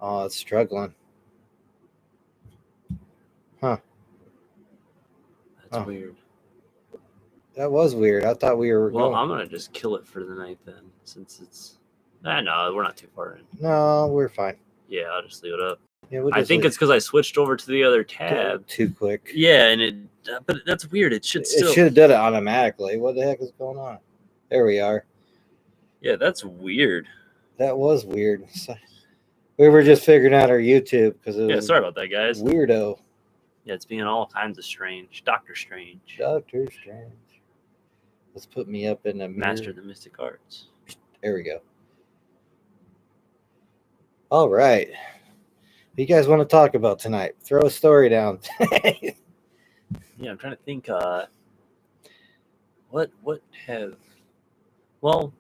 Oh, it's struggling. Huh. That's weird. That was weird. I thought we were Well, going. I'm going to just kill it for the night then, since it's... no, we're not too far in. No, we're fine. Yeah, I'll just leave it up. Yeah, we'll I think it's because I switched over to the other tab. Too quick. Yeah, but that's weird. It should still... It should have done it automatically. What the heck is going on? There we are. Yeah, that's weird. That was weird. We were just figuring out our YouTube because it was... Yeah, sorry about that, guys. Weirdo. Yeah, it's being all kinds of strange. Doctor Strange. Doctor Strange. Let's put me up in the Master of the Mystic Arts. There we go. All right. What do you guys want to talk about tonight? Throw a story down. Yeah, I'm trying to think. What have... Well,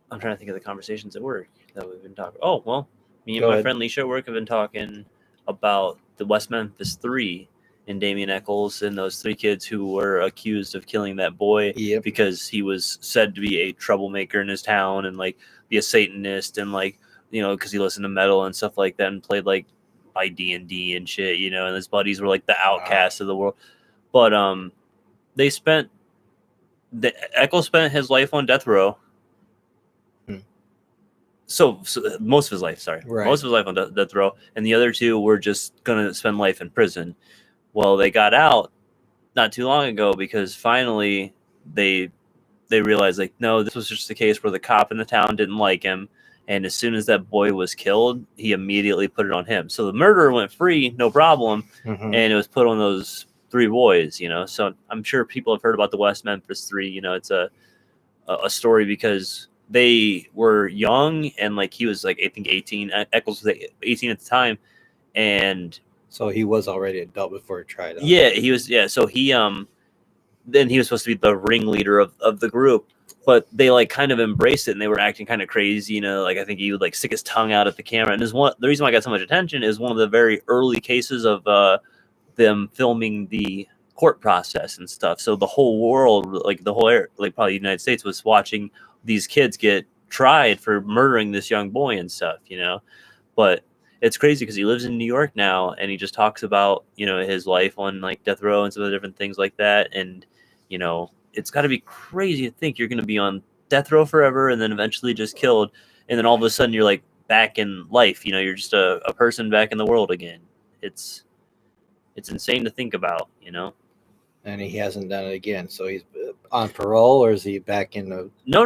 I'm trying to think of the conversations at work that we've been talking. Oh, well, me and my friend Leisha at work have been talking about the West Memphis 3 and Damien Echols and those 3 kids who were accused of killing that boy because he was said to be a troublemaker in his town and like be a Satanist and like, you know, because he listened to metal and stuff like that and played like by D&D and shit, you know, and his buddies were like the outcasts of the world. But Echols spent his life on death row. So most of his life, most of his life on death row, and the other 2 were just gonna spend life in prison. Well, they got out not too long ago because finally they realized like, no, this was just a case where the cop in the town didn't like him, and as soon as that boy was killed, he immediately put it on him. So the murderer went free, no problem, and it was put on those 3 boys. You know, so I'm sure people have heard about the West Memphis 3. You know, it's a story because they were young and like he was like I think 18. Echols was 18 at the time, and so he was already adult before he tried out. Yeah, he was. Yeah, so he then he was supposed to be the ringleader of the group, but they like kind of embraced it and they were acting kind of crazy. You know, like I think he would like stick his tongue out at the camera. And the reason why I got so much attention is one of the very early cases of them filming the court process and stuff. So the whole world, like the whole like probably the United States, was watching these kids get tried for murdering this young boy and stuff, you know. But it's crazy because he lives in New York now and he just talks about, you know, his life on like death row and some of the different things like that. And, you know, it's got to be crazy to think you're going to be on death row forever and then eventually just killed. And then all of a sudden you're like back in life, you know, you're just a person back in the world again. It's insane to think about, you know. And he hasn't done it again. So he's on parole, or is he back in the... No,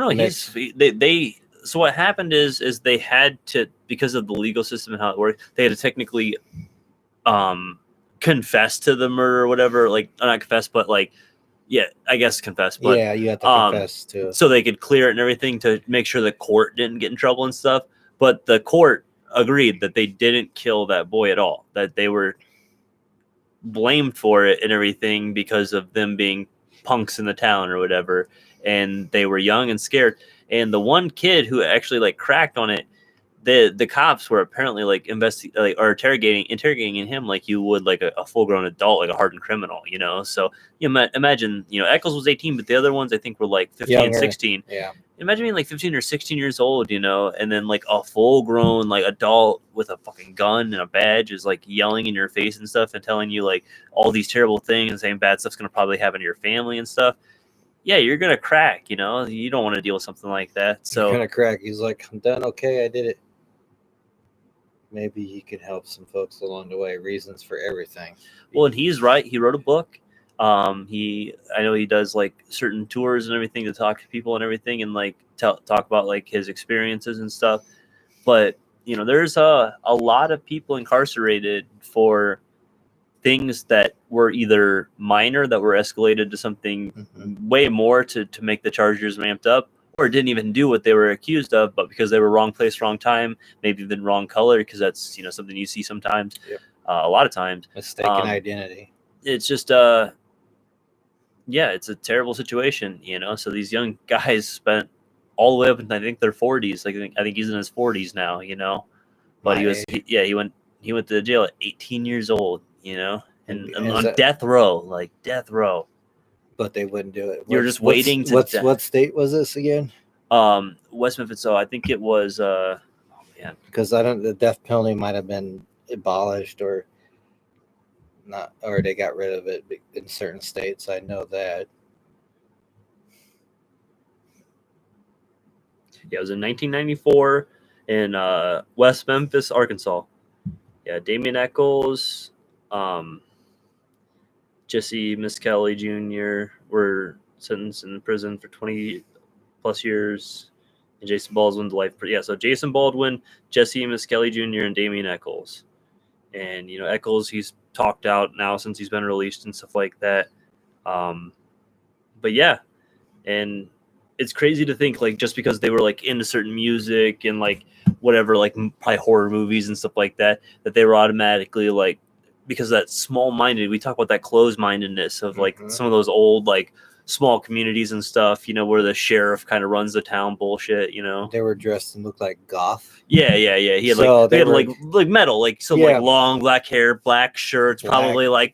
so what happened is they had to, because of the legal system and how it worked, they had to technically confess to the murder or whatever. Like, not confess, but like, yeah, I guess confess. But yeah, you have to confess to it. So they could clear it and everything to make sure the court didn't get in trouble and stuff. But the court agreed that they didn't kill that boy at all, that they were blamed for it and everything because of them being punks in the town or whatever, and they were young and scared. And the one kid who actually like cracked on it, the cops were apparently like interrogating him like you would like a full grown adult, like a hardened criminal, you know. So you imagine, you know, Echols was 18, but the other ones I think were like 15 and 16. Yeah. Imagine being like 15 or 16 years old, you know, and then like a full grown like adult with a fucking gun and a badge is like yelling in your face and stuff and telling you like all these terrible things and saying bad stuff's gonna probably happen to your family and stuff. Yeah, you're gonna crack, you know. You don't want to deal with something like that. So you're gonna crack. He's like, I'm done. Okay, I did it. Maybe he could help some folks along the way. Reasons for everything. Well, and he's right. He wrote a book. I know he does like certain tours and everything to talk to people and everything, and like talk about like his experiences and stuff. But you know, there's a lot of people incarcerated for things that were either minor that were escalated to something way more to make the charges ramped up, or didn't even do what they were accused of, but because they were wrong place, wrong time, maybe even wrong color, because that's, you know, something you see sometimes, a lot of times. Mistaken identity. It's just, yeah, it's a terrible situation, you know. So these young guys spent all the way up until I think their 40s. Like I think he's in his 40s now, you know. But he went to jail at 18 years old, you know, and on death row. But they wouldn't do it. You're just waiting to... What state was this again? West Memphis. So I think it was... man. Because the death penalty might have been abolished or not, or they got rid of it in certain states. I know that. Yeah, it was in 1994 in West Memphis, Arkansas. Yeah, Damien Echols, Jesse Miskelly Jr. were sentenced in prison for 20 plus years, and Jason Baldwin to life. Yeah, so Jason Baldwin, Jesse Miskelly Jr., and Damien Echols. And Echols, he's talked out now since he's been released and stuff like that. But yeah, and it's crazy to think like just because they were like into certain music and like whatever, like probably horror movies and stuff like that, that they were automatically like, because of that small-minded, we talk about that closed-mindedness of like some of those old like small communities and stuff, where the sheriff kind of runs the town bullshit, They were dressed and looked like goth. Yeah. He had So they had like metal, like some like long black hair, black shirts, probably like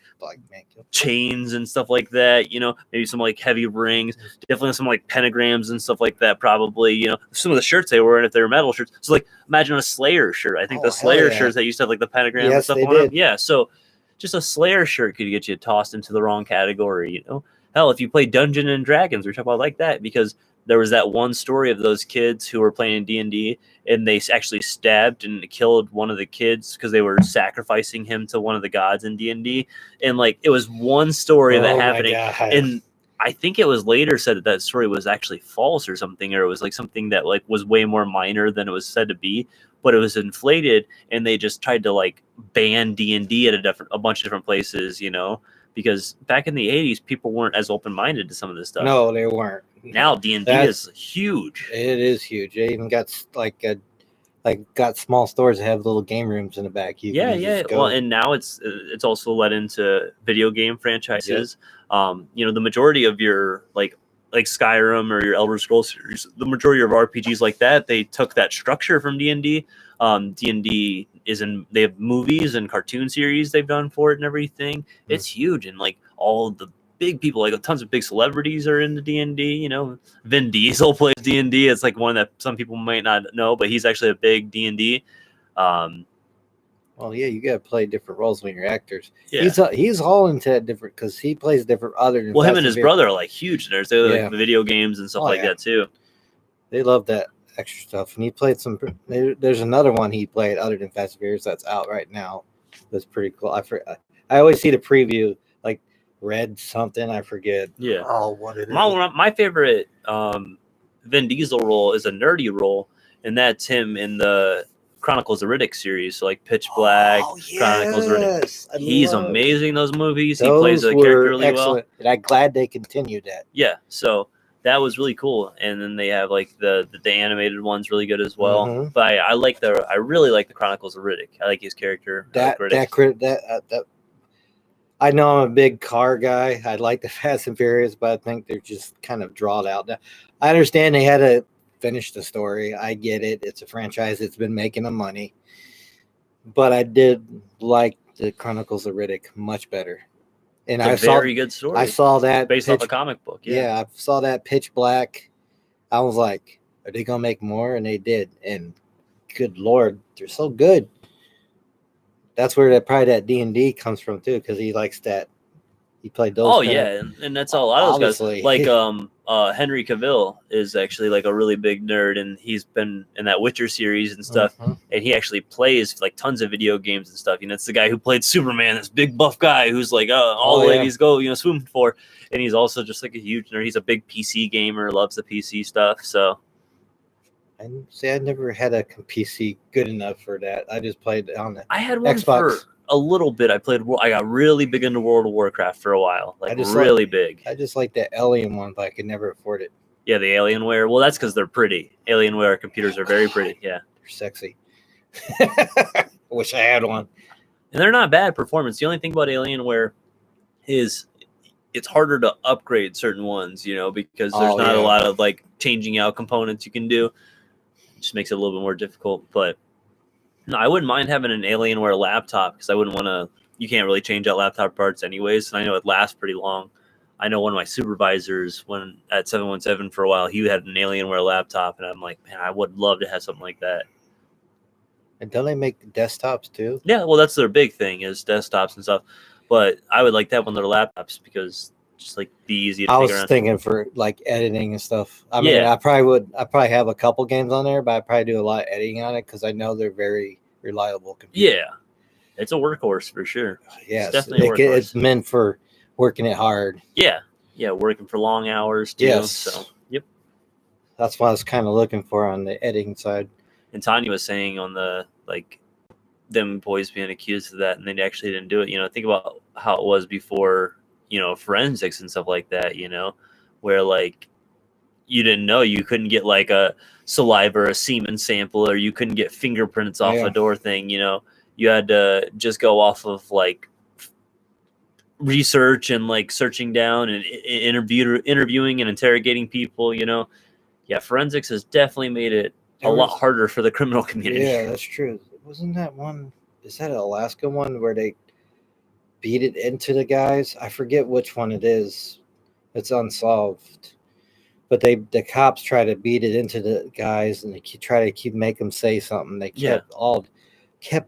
chains and stuff like that, maybe some like heavy rings, definitely some like pentagrams and stuff like that, probably, some of the shirts they were wearing if they were metal shirts. So like imagine a Slayer shirt. I think the Slayer shirts that used to have like the pentagram and stuff on them. Yeah, so just a Slayer shirt could get you tossed into the wrong category, Hell, if you play Dungeons and Dragons, we're talking about like that, because there was that one story of those kids who were playing D&D, and they actually stabbed and killed one of the kids because they were sacrificing him to one of the gods in D&D. And like it was one story of that happening, and I think it was later said that story was actually false or something, or it was like something that like was way more minor than it was said to be, but it was inflated, and they just tried to like ban D&D at a bunch of different places, because back in the 80s, people weren't as open-minded to some of this stuff. No, they weren't. Now D&D is huge. It is huge. They even got got small stores that have little game rooms in the back. Well, and now it's also led into video game franchises. Yep. The majority of your like Skyrim or your Elder Scrolls series, the majority of RPGs like that, they took that structure from D&D. D&D they have movies and cartoon series they've done for it and everything. It's huge, and like all the big people, like tons of big celebrities are into D&D. Vin Diesel plays D&D. It's like one that some people might not know, but he's actually a big D&D. Well, yeah, you got to play different roles when you're actors. Yeah. He's all into that different because he plays different other than. Well, him and his brother are like huge nerds. They like the video games and stuff like that too. They love that extra stuff, and he played some. There's another one he played other than Fast and Furious that's out right now. That's pretty cool. I always see the preview, like Red something. I forget. Yeah. Oh, what it is. My favorite Vin Diesel role is a nerdy role, and that's him in the Chronicles of Riddick series, so like Pitch Black, Chronicles of Riddick. He's amazing in those movies. He plays a character really well. And I'm glad they continued that. Yeah, so that was really cool. And then they have like the animated one's really good as well. Mm-hmm. But I really like the Chronicles of Riddick. I like his character. I know I'm a big car guy. I like the Fast and Furious, but I think they're just kind of drawn out. I understand they had to finish the story. I get it. It's a franchise. It's been making them money. But I did like the Chronicles of Riddick much better. And it's a very good story. I saw that based off a comic book. Yeah, I saw that Pitch Black. I was like, are they going to make more? And they did. And good Lord, they're so good. That's where that D&D comes from too, because he likes that. He played those. Oh yeah, and that's a lot of those guys. Like Henry Cavill is actually like a really big nerd, and he's been in that Witcher series and stuff. Mm-hmm. And he actually plays like tons of video games and stuff. It's the guy who played Superman, this big buff guy who's like all the ladies go swoon for. And he's also just like a huge nerd. He's a big PC gamer, loves the PC stuff. So. And see, I never had a PC good enough for that. I just played on the I had one Xbox. For a little bit. I got really big into World of Warcraft for a while. Really big. I just like the Alien one, but I could never afford it. Yeah, the Alienware. Well, that's because they're pretty. Alienware computers are very pretty. Yeah. They're sexy. I wish I had one. And they're not bad performance. The only thing about Alienware is it's harder to upgrade certain ones, because there's not a lot of like changing out components you can do. It just makes it a little bit more difficult. But no, I wouldn't mind having an Alienware laptop because I wouldn't want to. You can't really change out laptop parts anyways, and I know it lasts pretty long. I know one of my supervisors, when at 717 for a while, he had an Alienware laptop, and I'm like, man, I would love to have something like that. And don't they make desktops too? Yeah, well, that's their big thing is desktops and stuff. But I would like to have one of their laptops because just like be easy to I take was around. thinking for like editing and stuff. I mean, Yeah. I probably have a couple games on there, but I probably do a lot of editing on it because I know they're very reliable computers. Yeah, it's a workhorse for sure. Yes, definitely a workhorse. it's meant for working it hard. Yeah, working for long hours too. Yes. So yep. That's what I was kind of looking for on the editing side. And Tanya was saying on the like them boys being accused of that, and they actually didn't do it. You know, think about how it was before. You know, forensics and stuff like that. You know, where like you didn't know you couldn't get like a saliva or a semen sample, or you couldn't get fingerprints off a door thing. You know, you had to just go off of like research and like searching down and interviewing and interrogating people. You know, yeah, forensics has definitely made it a lot harder for the criminal community. Yeah, that's true. Wasn't that one? Is that an Alaska one where they beat it into the guys? I forget which one it is. It's unsolved. But the cops try to beat it into the guys, and they try to make them say something. They kept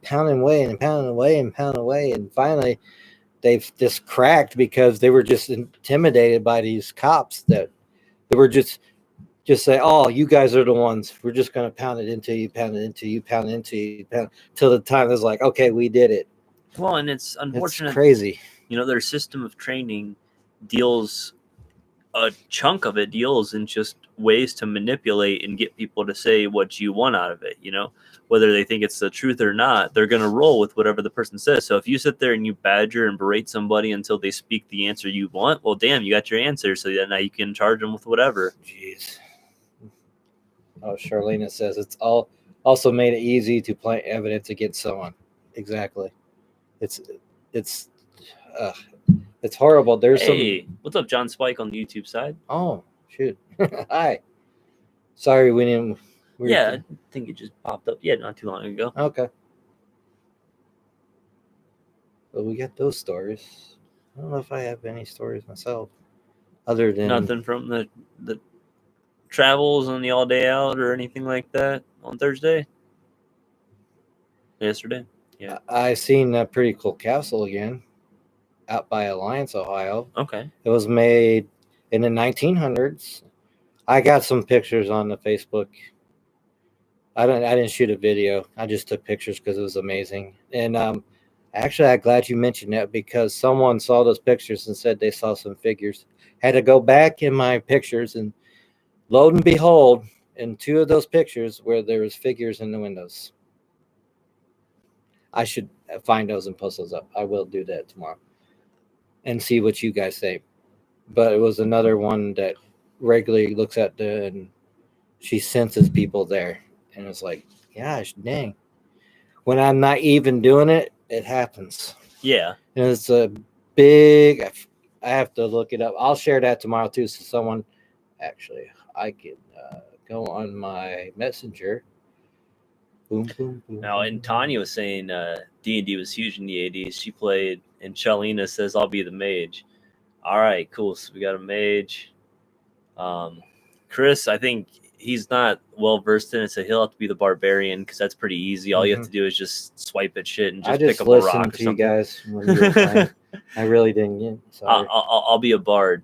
pounding away and pounding away and pounding away, and finally they've just cracked because they were just intimidated by these cops that they were just say, "Oh, you guys are the ones. We're just going to pound it into you, pound it into you, pound it into you, till the time it's like, okay, we did it." Well, and it's unfortunate. It's crazy. You know, their system of training deals a chunk of it deals in just ways to manipulate and get people to say what you want out of it. You know, whether they think it's the truth or not, they're going to roll with whatever the person says. So if you sit there and you badger and berate somebody until they speak the answer you want, well, damn, you got your answer. So now you can charge them with whatever. Jeez. Oh, Charlene says it's also made it easy to plant evidence against someone. Exactly. It's horrible. There's what's up, John Spike on the YouTube side? Oh, shoot. Hi. Sorry, we didn't. I think it just popped up. Yeah, not too long ago. Okay. Well, we got those stories. I don't know if I have any stories myself, other than nothing from the travels on the all day out or anything like that on Thursday. Yesterday. Yeah. I seen a pretty cool castle again out by Alliance, Ohio. Okay. It was made in the 1900s. I got some pictures on the Facebook. I didn't shoot a video. I just took pictures because it was amazing. And actually, I'm glad you mentioned that because someone saw those pictures and said they saw some figures. Had to go back in my pictures, and lo and behold, in two of those pictures where there was figures in the windows. I should find those and post those up. I will do that tomorrow and see what you guys say. But it was another one that regularly looks at and she senses people there. And it's like, gosh, dang. When I'm not even doing it, it happens. Yeah. And it's a big, I have to look it up. I'll share that tomorrow too. So someone, actually, I can go on my messenger. Boom, boom, boom. Now, and Tanya was saying D&D was huge in the 80s. She played, and Shalina says, I'll be the mage. All right, cool. So we got a mage. Chris, I think he's not well versed in it, so he'll have to be the barbarian because that's pretty easy. All you have to do is just swipe at shit and just pick up a rock or something. I just listened to you guys when you were playing. I really didn't get. I'll be a bard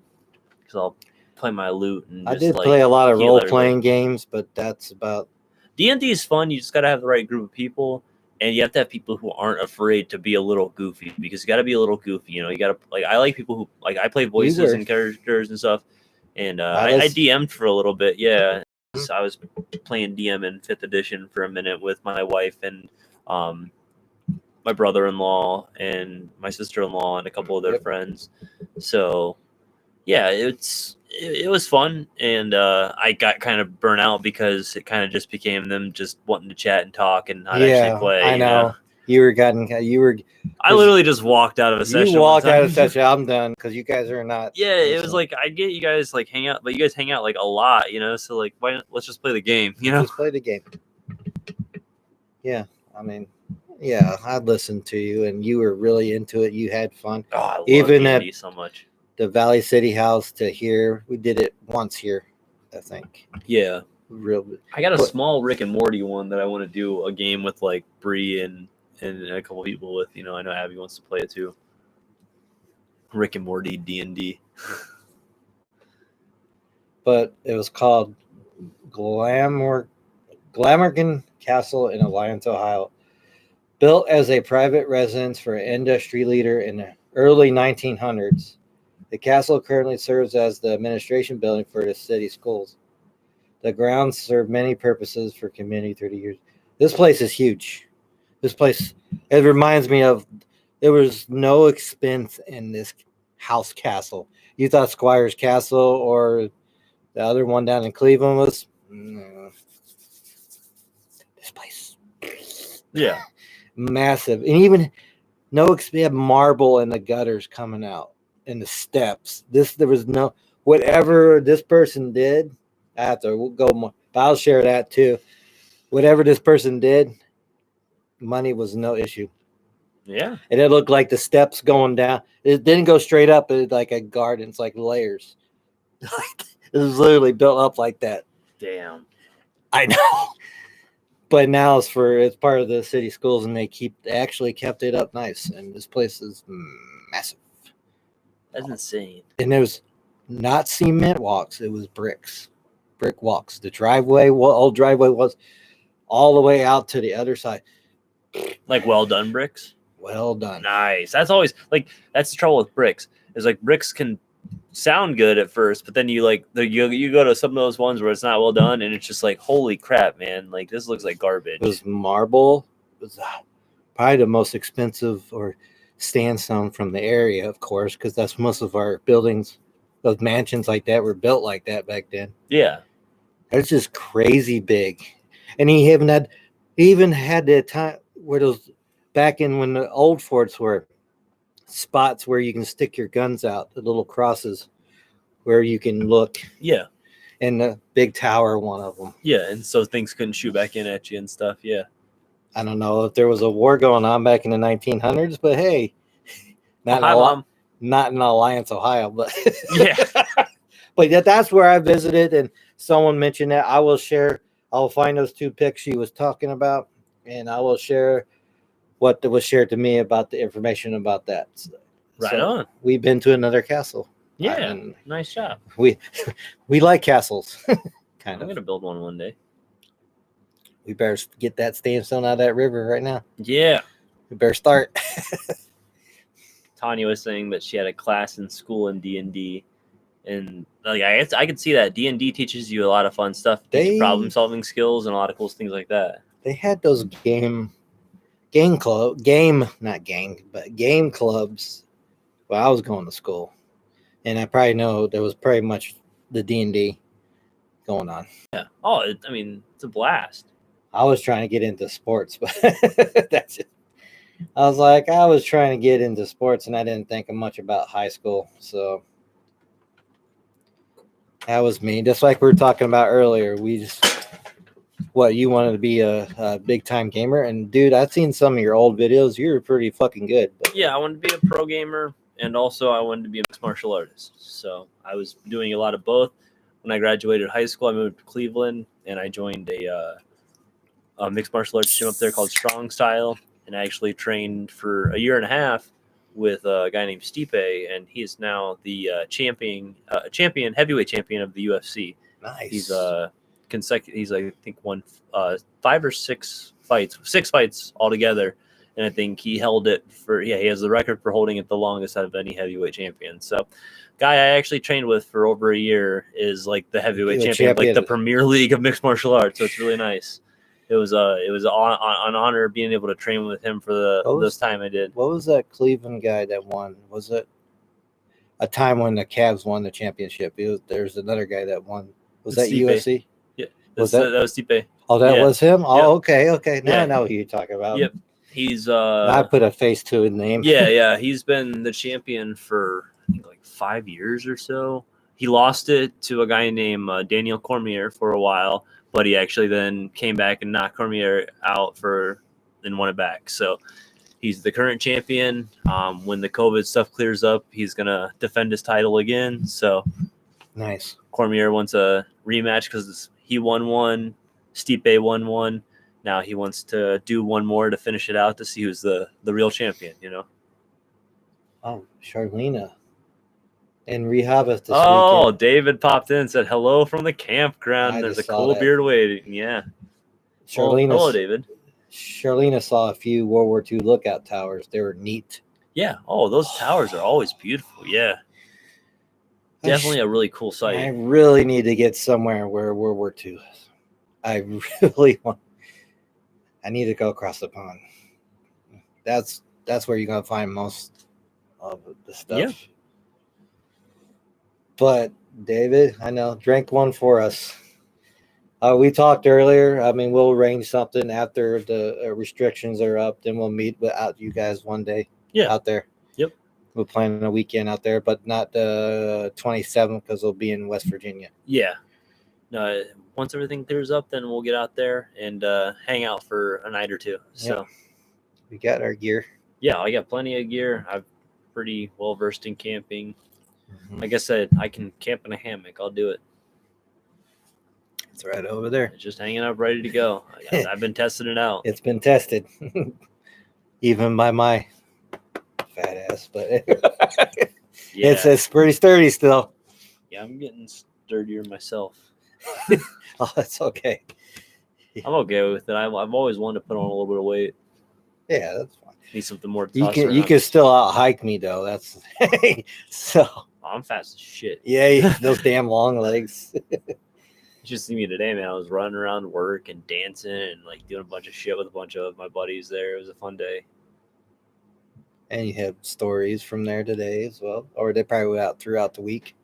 because I'll play my lute. And I did play a lot of role-playing games, but that's about. D&D is fun. You just got to have the right group of people, and you have to have people who aren't afraid to be a little goofy because you got to be a little goofy. You know, you got to like. I like people who like. I play voices and characters and stuff, and I DM'd for a little bit. Yeah, so I was playing DM in 5th edition for a minute with my wife and my brother-in-law and my sister-in-law and a couple of their friends. So yeah, it was fun, and I got kind of burnt out because it kind of just became them just wanting to chat and talk and not actually play. I know. You were. I literally just walked out of a session. You walked out of a session. I'm done because you guys are not. Yeah, it was like I get you guys like hang out, but you guys hang out like a lot, you know. So like, why not, let's just play the game, you know? Just play the game. Yeah, I mean, yeah, I listened to you, and you were really into it. You had fun. Oh, I love even D&D so much. The Valley City House to here. We did it once here, I think. Yeah. real. I got a But- small Rick and Morty one that I want to do a game with like Bree and a couple people with. You know, I know Abby wants to play it too. Rick and Morty D&D. But it was called Glamorgan Castle in Alliance, Ohio. Built as a private residence for an industry leader in the early 1900s, the castle currently serves as the administration building for the city schools. The grounds serve many purposes for community 30 years. This place is huge. This place, it reminds me of, there was no expense in this house castle. You thought Squire's Castle or the other one down in Cleveland was, no. This place. Yeah. Massive. And even we have marble in the gutters coming out in the steps. There was no, whatever this person did, I have to go more, but I'll share that too. Whatever this person did, money was no issue. Yeah. And it looked like the steps going down. It didn't go straight up. It was like a garden. It's like layers. It was literally built up like that. Damn. I know. But now it's part of the city schools, and they actually kept it up nice. And this place is massive. That's insane. And there's not cement walks; it was brick walks. The driveway, old driveway, was all the way out to the other side. Like well done bricks. Well done. Nice. That's always like that's the trouble with bricks. Is like bricks can sound good at first, but then you you go to some of those ones where it's not well done, and it's just like holy crap, man! Like this looks like garbage. It was marble. It was probably the most expensive or sandstone from the area, of course, because that's most of our buildings. Those mansions like that were built like that back then. Yeah. It's just crazy big, and he even had the time where those back in when the old forts were spots where you can stick your guns out, the little crosses where you can look. Yeah. And the big tower, one of them. Yeah, and so things couldn't shoot back in at you and stuff. Yeah. I don't know if there was a war going on back in the 1900s, but hey, not in Alliance, Ohio, but yeah. But that's where I visited, and someone mentioned that. I'll find those two pics she was talking about, and I will share what was shared to me about the information about that. Right on. We've been to another castle. Yeah, nice job. We like castles, kind I'm of. gonna build one day. We better get that sandstone out of that river right now. Yeah. We better start. Tanya was saying that she had a class in school in D&D, and like I could see that D&D teaches you a lot of fun stuff, problem solving skills, and a lot of cool things like that. They had those game clubs. Well, I was going to school, and I probably know there was pretty much the D&D going on. Yeah. Oh, it's a blast. I was trying to get into sports, but that's it. I was trying to get into sports, and I didn't think much about high school. So that was me. Just like we were talking about earlier, you wanted to be a big time gamer. And dude, I've seen some of your old videos. You're pretty fucking good. But yeah, I wanted to be a pro gamer, and also I wanted to be a mixed martial artist. So I was doing a lot of both. When I graduated high school, I moved to Cleveland, and I joined a mixed martial arts gym up there called Strong Style, and I actually trained for a year and a half with a guy named Stipe, and he is now the heavyweight champion of the UFC. Nice. He's he's I think won 5 or 6 fights, 6 fights altogether, and I think he held it he has the record for holding it the longest out of any heavyweight champion. So guy I actually trained with for over a year is like the heavyweight champion, like the Premier League of mixed martial arts. So it's really nice. It was an honor being able to train with him for this time I did. What was that Cleveland guy that won? Was it a time when the Cavs won the championship? There's another guy that won. Was that Stipe. UFC? Yeah, that was Stipe. Oh, that was him. Oh, yep. Okay. Now I know who you're talking about. Yep, he's I put a face to his name. Yeah. He's been the champion for I think like 5 years or so. He lost it to a guy named Daniel Cormier for a while, but he actually then came back and knocked Cormier out and won it back. So he's the current champion. When the COVID stuff clears up, he's gonna defend his title again. So nice. Cormier wants a rematch because he won one. Stipe won one. Now he wants to do one more to finish it out to see who's the real champion. Oh, Charlena and Rehabas this Oh, weekend. David popped in and said hello from the campground. I There's a just saw cool that. beard waiting. Yeah. Well, hello, David. Charlena saw a few World War II lookout towers. They were neat. Yeah. Oh, those towers are always beautiful. Yeah. Definitely a really cool I site. really need to get somewhere where World War II is. I really want. I need to go across the pond. That's where you're gonna find most of the stuff. Yeah. But David, I know, drink one for us. We talked earlier. I mean, we'll arrange something after the restrictions are up. Then we'll meet without you guys one day. Yeah. Out there. Yep. We're planning a weekend out there, but not the 27th because we'll be in West Virginia. Yeah. No, once everything clears up, then we'll get out there and hang out for a night or two. So Yep. We got our gear. Yeah, I got plenty of gear. I'm pretty well versed in camping. Mm-hmm. Like I said, I can camp in a hammock. I'll do it. It's right over there. It's just hanging up, ready to go. I've been testing it out. It's been tested, even by my fat ass, but Yeah. it's pretty sturdy still. Yeah, I'm getting sturdier myself. Oh, that's okay. I'm okay with it. I've always wanted to put on a little bit of weight. Yeah, that's fine. Need something more. To You toss can around. still out hike me though. That's so. I'm fast as shit. Yeah, those damn long legs. You should see me today, man. I was running around work and dancing and like doing a bunch of shit with a bunch of my buddies there. It was a fun day. And you have stories from there today as well, or they probably were out throughout the week.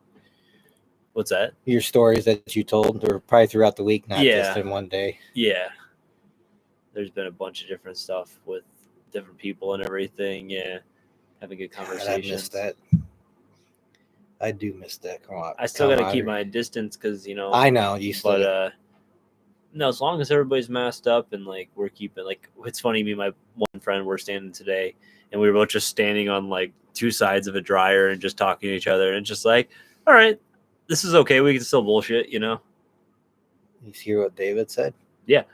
What's that? Your stories that you told were probably throughout the week, not just in one day. Yeah. There's been a bunch of different stuff with different people and everything. Yeah. Having good conversations. I missed that. I do miss that. Come on. I still got to keep my distance because, I know. You still. But, no, as long as everybody's masked up and, like, we're keeping, like, it's funny, me and my one friend were standing today, and we were both just standing on, like, two sides of a dryer and just talking to each other and just like, all right, this is okay. We can still bullshit, You hear what David said? Yeah.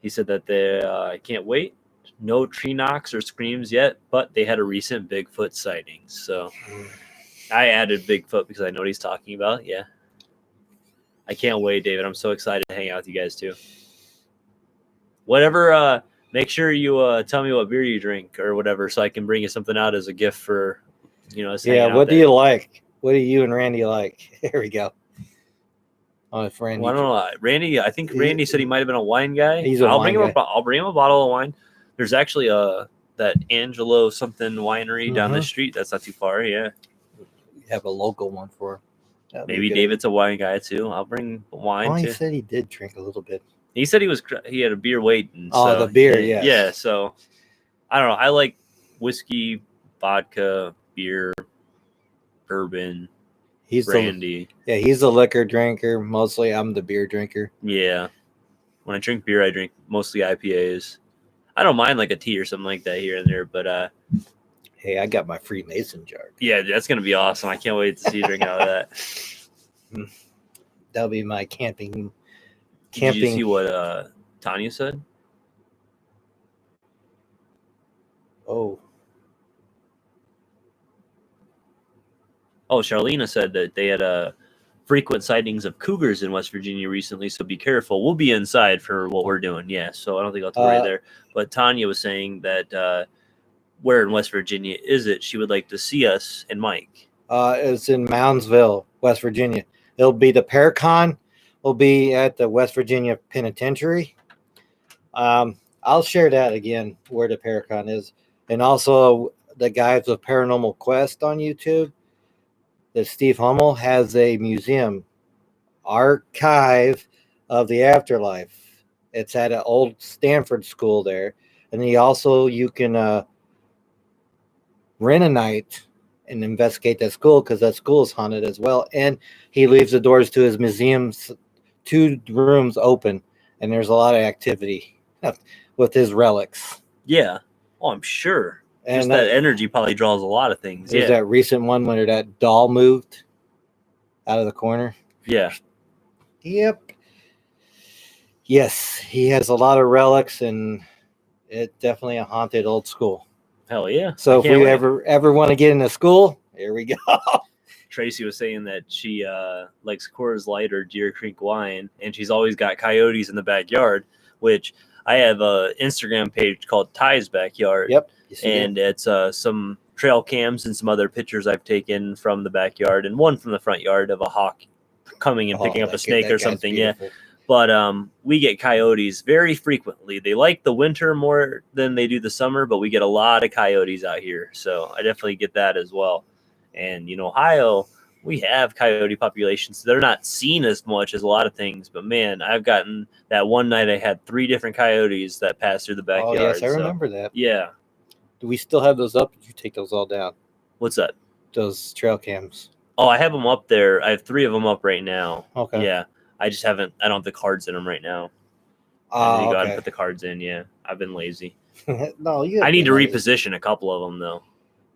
He said that they can't wait. No tree knocks or screams yet, but they had a recent Bigfoot sighting. So I added Bigfoot because I know what he's talking about. Yeah. I can't wait, David. I'm so excited to hang out with you guys too. Whatever, make sure you tell me what beer you drink or whatever so I can bring you something out as a gift for, us hanging out what do there. you like? What do you and Randy like? There we go. Oh, if Randy. Well, I don't know. Randy, I think Randy said he might have been a wine guy. He's a wine guy. I'll bring him a bottle of wine. There's actually that Angelo something winery down the street. That's not too far. Yeah. Have a local one for him. Maybe David's a wine guy too. I'll bring wine. Oh, he too. said he did drink a little bit. He said he had a beer waiting. Oh, so, the beer, yes. Yeah. So I don't know. I like whiskey, vodka, beer, bourbon. He's brandy. He's a liquor drinker. Mostly, I'm the beer drinker. Yeah. When I drink beer, I drink mostly IPAs. I don't mind like a tea or something like that here and there, but hey, I got my Freemason jar. Yeah, that's gonna be awesome. I can't wait to see you drink out of that. That'll be my camping. Did you see what Tanya said? Oh, Charlena said that they had frequent sightings of cougars in West Virginia recently, so be careful. We'll be inside for what we're doing, yeah, so I don't think I'll have to worry there. But Tanya was saying that where in West Virginia is it? She would like to see us and Mike. It's in Moundsville, West Virginia. It'll be the Paracon. Will be at the West Virginia Penitentiary. I'll share that again, where the Paracon is. And also the guys with Paranormal Quest on YouTube. That Steve Hummel has a museum archive of the afterlife. It's at an old Stanford school there. And you can rent a night and investigate that school because that school is haunted as well. And he leaves the doors to his museum's 2 rooms open, and there's a lot of activity with his relics. Yeah. Oh, I'm sure. And just that energy probably draws a lot of things. There's that recent one where that doll moved out of the corner. Yeah. Yep. Yes, he has a lot of relics, and it's definitely a haunted old school. Hell yeah! So I if can't we wait. ever want to get into school, here we go. Tracy was saying that she likes Coors Light or Deer Creek wine, and she's always got coyotes in the backyard. Which I have a Instagram page called Ty's Backyard. Yep. Yes, you And do. it's some trail cams and some other pictures I've taken from the backyard, and one from the front yard of a hawk coming and picking up a snake or that guy's something. beautiful. Yeah. But we get coyotes very frequently. They like the winter more than they do the summer, but we get a lot of coyotes out here. So I definitely get that as well. And, Ohio, we have coyote populations. They're not seen as much as a lot of things, but man, I've gotten that one night I had 3 different coyotes that passed through the backyard. Oh, yes, I so, remember that. Yeah. Do we still have those up? Did you take those all down? What's that? Those trail cams. Oh, I have them up there. I have 3 of them up right now. Okay. Yeah. I don't have the cards in them right now. I need to go out and Okay. put the cards in. Yeah. I've been lazy. No, you. I need to reposition a couple of them, though.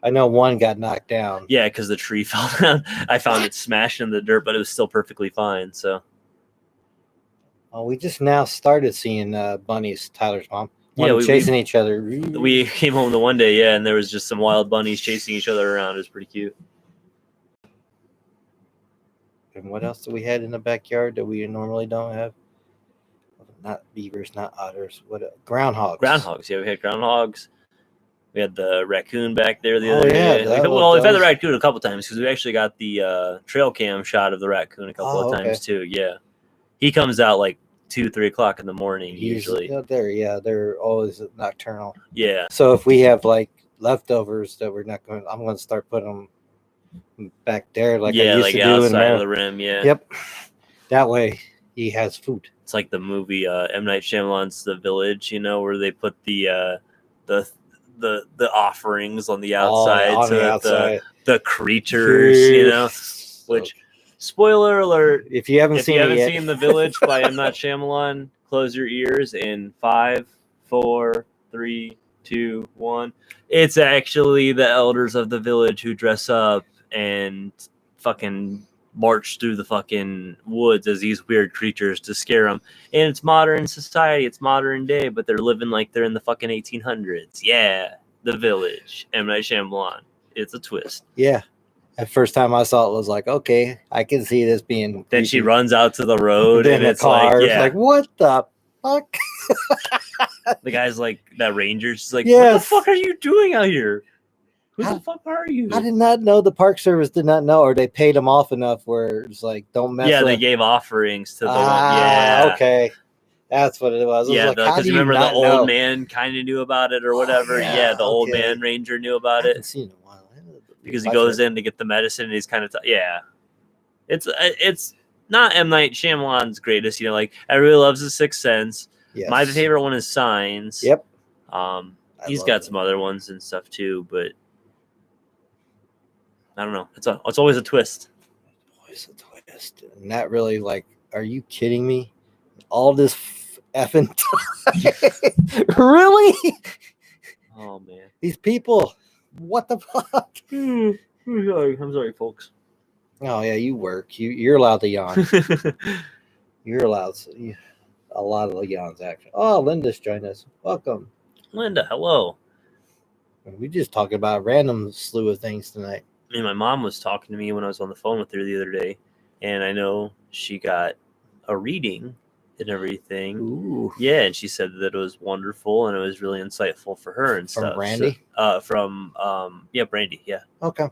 I know one got knocked down. Yeah, because the tree fell down. I found it smashed in the dirt, but it was still perfectly fine. So. Oh, we just now started seeing bunnies, Tyler's mom. Yeah, we chasing each other. We came home the one day, yeah, and there was just some wild bunnies chasing each other around. It was pretty cute. And what else do we had in the backyard that we normally don't have? Not beavers, not otters. What? Groundhogs. Groundhogs, yeah, we had groundhogs. We had the raccoon back there the Oh, other yeah, day. that We've had the was- raccoon a couple times because we actually got the trail cam shot of the raccoon a couple Oh, of times too. Yeah, he comes out like 2-3 o'clock in the morning usually. They're always nocturnal. Yeah, So if we have like leftovers that we're not going, I'm going to start putting them back there, like I used to do in outside of Maryland. the rim. Yeah, Yep. That way he has food. it's like the movie M. Night Shyamalan's The Village, where they put the offerings on the outside, on so the that outside. the creatures, which. Spoiler alert! If you haven't If you seen haven't it yet, seen The Village by M. Night Shyamalan, close your ears in 5, 4, 3, 2, 1. It's actually the elders of the village who dress up and fucking march through the fucking woods as these weird creatures to scare them. And it's modern society, it's modern day, but they're living like they're in the fucking 1800s. Yeah, The Village, M. Night Shyamalan. It's a twist. yeah. The first time I saw it was like, okay, I can see this being. Then she creepy. runs out to the road Then and the it's car, like, it's like, what the fuck? the guy's like, that ranger's just like, Yes. what the fuck are you doing out here? Who How- the fuck are you? I did not know the Park Service did not know, or they paid them off enough where it's like, don't mess. Yeah, with they gave offerings to the one. Yeah, okay, that's what it was. It was Yeah, like, how because do you remember the not old know? man kind of knew about it or whatever. yeah, Yeah, the old okay. man ranger knew I about haven't it seen it in a while. because he goes in to get the medicine and he's kind of yeah. It's not M. Night Shyamalan's greatest. Like everybody loves The Sixth Sense. Yes. My favorite one is Signs. Yep. He's love got it. some other ones and stuff too, but I don't know. It's always a twist. Always a twist. And that really, like, are you kidding me? All this effing time. Really? Oh man. These people. What the fuck? I'm sorry, folks. Oh yeah, you work. You're allowed to yawn. You're allowed a lot of yawns actually. Oh, Linda's joined us. Welcome. Linda, hello. We just talking about a random slew of things tonight. I mean, my mom was talking to me when I was on the phone with her the other day, and I know she got a reading and everything. Ooh. Yeah, and she said that it was wonderful and it was really insightful for her and From stuff. Brandy? Yeah, Brandy. Yeah. Okay.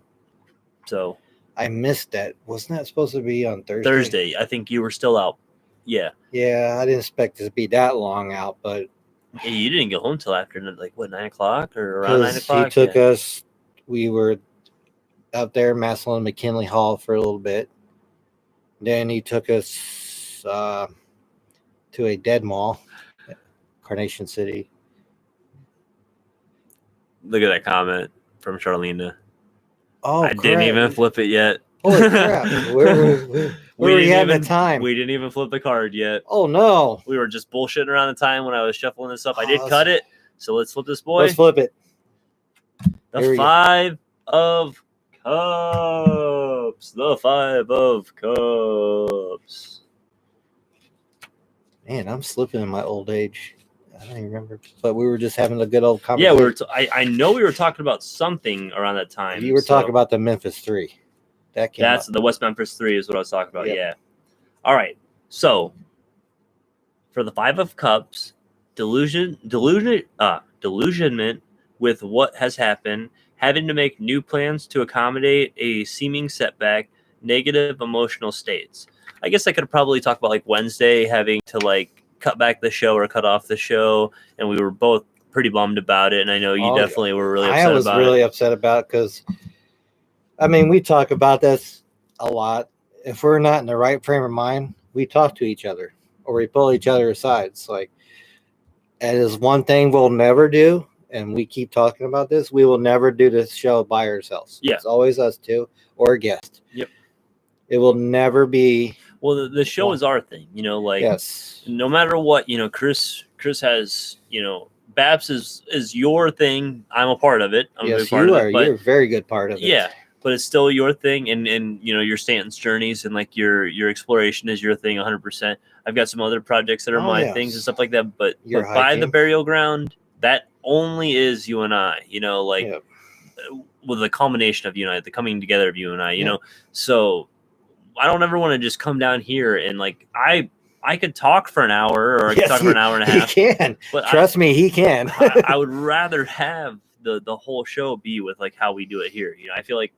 So I missed that. Wasn't that supposed to be on Thursday? Thursday, I think you were still out. Yeah. Yeah, I didn't expect it to be that long out, but Yeah, you didn't get home till after 9 o'clock or around 9 because o'clock. he took us, we were out there, Massillon McKinley Hall for a little bit. Then he took us to a dead mall, Carnation City. Look at that comment from Charlena. Oh, I didn't even flip it yet. Holy crap! Where were we at the time? We didn't even flip the card yet. Oh no! We were just bullshitting around the time when I was shuffling this up. I did Oh, cut it, so let's flip this boy. Let's flip it. Here The we go. 5 of Cups. The 5 of Cups. Man, I'm slipping in my old age. I don't even remember, but we were just having a good old Yeah, conversation. we were. I know we were talking about something around that time. You were talking about the Memphis 3. That came That's up. the West Memphis 3 is what I was talking about. Yep. Yeah. All right. So for the Five of Cups, delusionment with what has happened, having to make new plans to accommodate a seeming setback, negative emotional states. I guess I could probably talk about like Wednesday having to like cut back the show or cut off the show, and we were both pretty bummed about it. And I know you definitely were really upset I was about really it. upset about it because, I mean, we talk about this a lot. If we're not in the right frame of mind, we talk to each other or we pull each other aside. It's like, it is one thing we'll never do, and we keep talking about this. We will never do this show by ourselves. Yeah. It's always us two or a guest. Yep. It will never be. Well, the show is our thing, like Yes. no matter what, Chris has, Babs is your thing. I'm a part of it. I'm a big Yes, part you of are. it, but You're a very good part of it. yeah, but it's still your thing, and your Stanton's journeys and like your exploration is your thing 100%. I've got some other projects that are my things and stuff like that, but Your by the hiking. burial ground, that only is you and I, Yep. with the culmination of you and I, the coming together of you and I, Yeah. so I don't ever want to just come down here and like I could talk for an hour or I could talk for an hour and a half. He can. But Trust me, he can. I would rather have the whole show be with like how we do it here. I feel like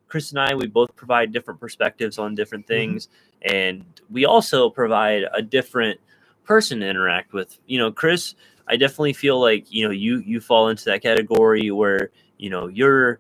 Chris and I, we both provide different perspectives on different things, and we also provide a different person to interact with. Chris, I definitely feel like you fall into that category where you're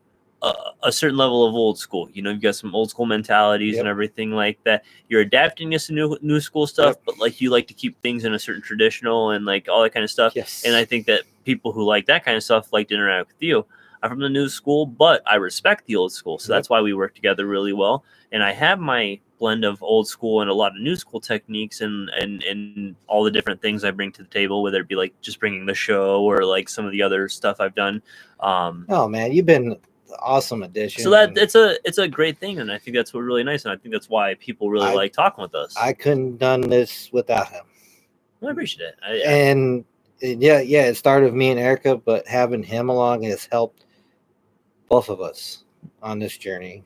a certain level of old school. You've got some old school mentalities and everything like that. You're adapting to some new school stuff, but like you like to keep things in a certain traditional and like all that kind of stuff. Yes. And I think that people who like that kind of stuff like to interact with you. I'm from the new school, but I respect the old school. So that's why we work together really well. And I have my blend of old school and a lot of new school techniques and all the different things I bring to the table, whether it be like just bringing the show or like some of the other stuff I've done. Oh man, you've been awesome addition. So that it's a great thing, and I think that's what really nice, and I think that's why people really like talking with us. I couldn't done this without him. I appreciate it. And it started with me and Erica, but having him along has helped both of us on this journey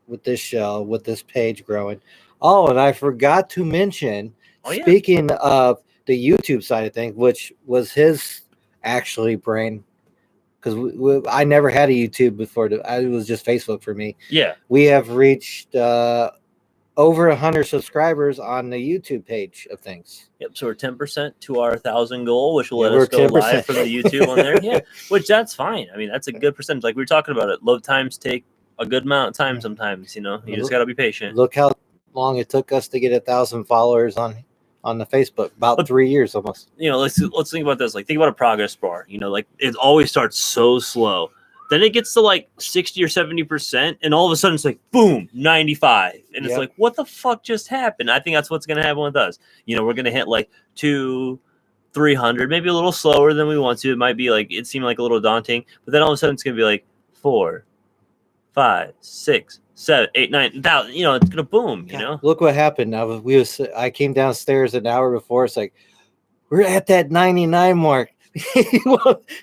with this show, with this page growing. Oh, and I forgot to mention, speaking of the YouTube side of things, which was his actually brain. Because I never had a YouTube before. It was just Facebook for me. Yeah. We have reached over 100 subscribers on the YouTube page of things. Yep. So we're 10% to our 1,000 goal, which will let us go 10%. live from the YouTube on there. Yeah. Which that's fine. I mean, that's a good percentage. Like we were talking about it. Load times take a good amount of time sometimes, you just got to be patient. Look how long it took us to get 1,000 followers on the Facebook, about 3 years almost. Let's think about this. Like think about a progress bar. Like it always starts so slow. Then it gets to like 60 or 70%, and all of a sudden it's like boom, 95. And it's like, what the fuck just happened? I think that's what's gonna happen with us. We're gonna hit like 200-300, maybe a little slower than we want to. It might be like it seemed like a little daunting, but then all of a sudden it's gonna be like 4, 5, 6, 7, 8, 9,000. It's gonna boom. Look what happened. I came downstairs an hour before. It's like we're at that 99 mark.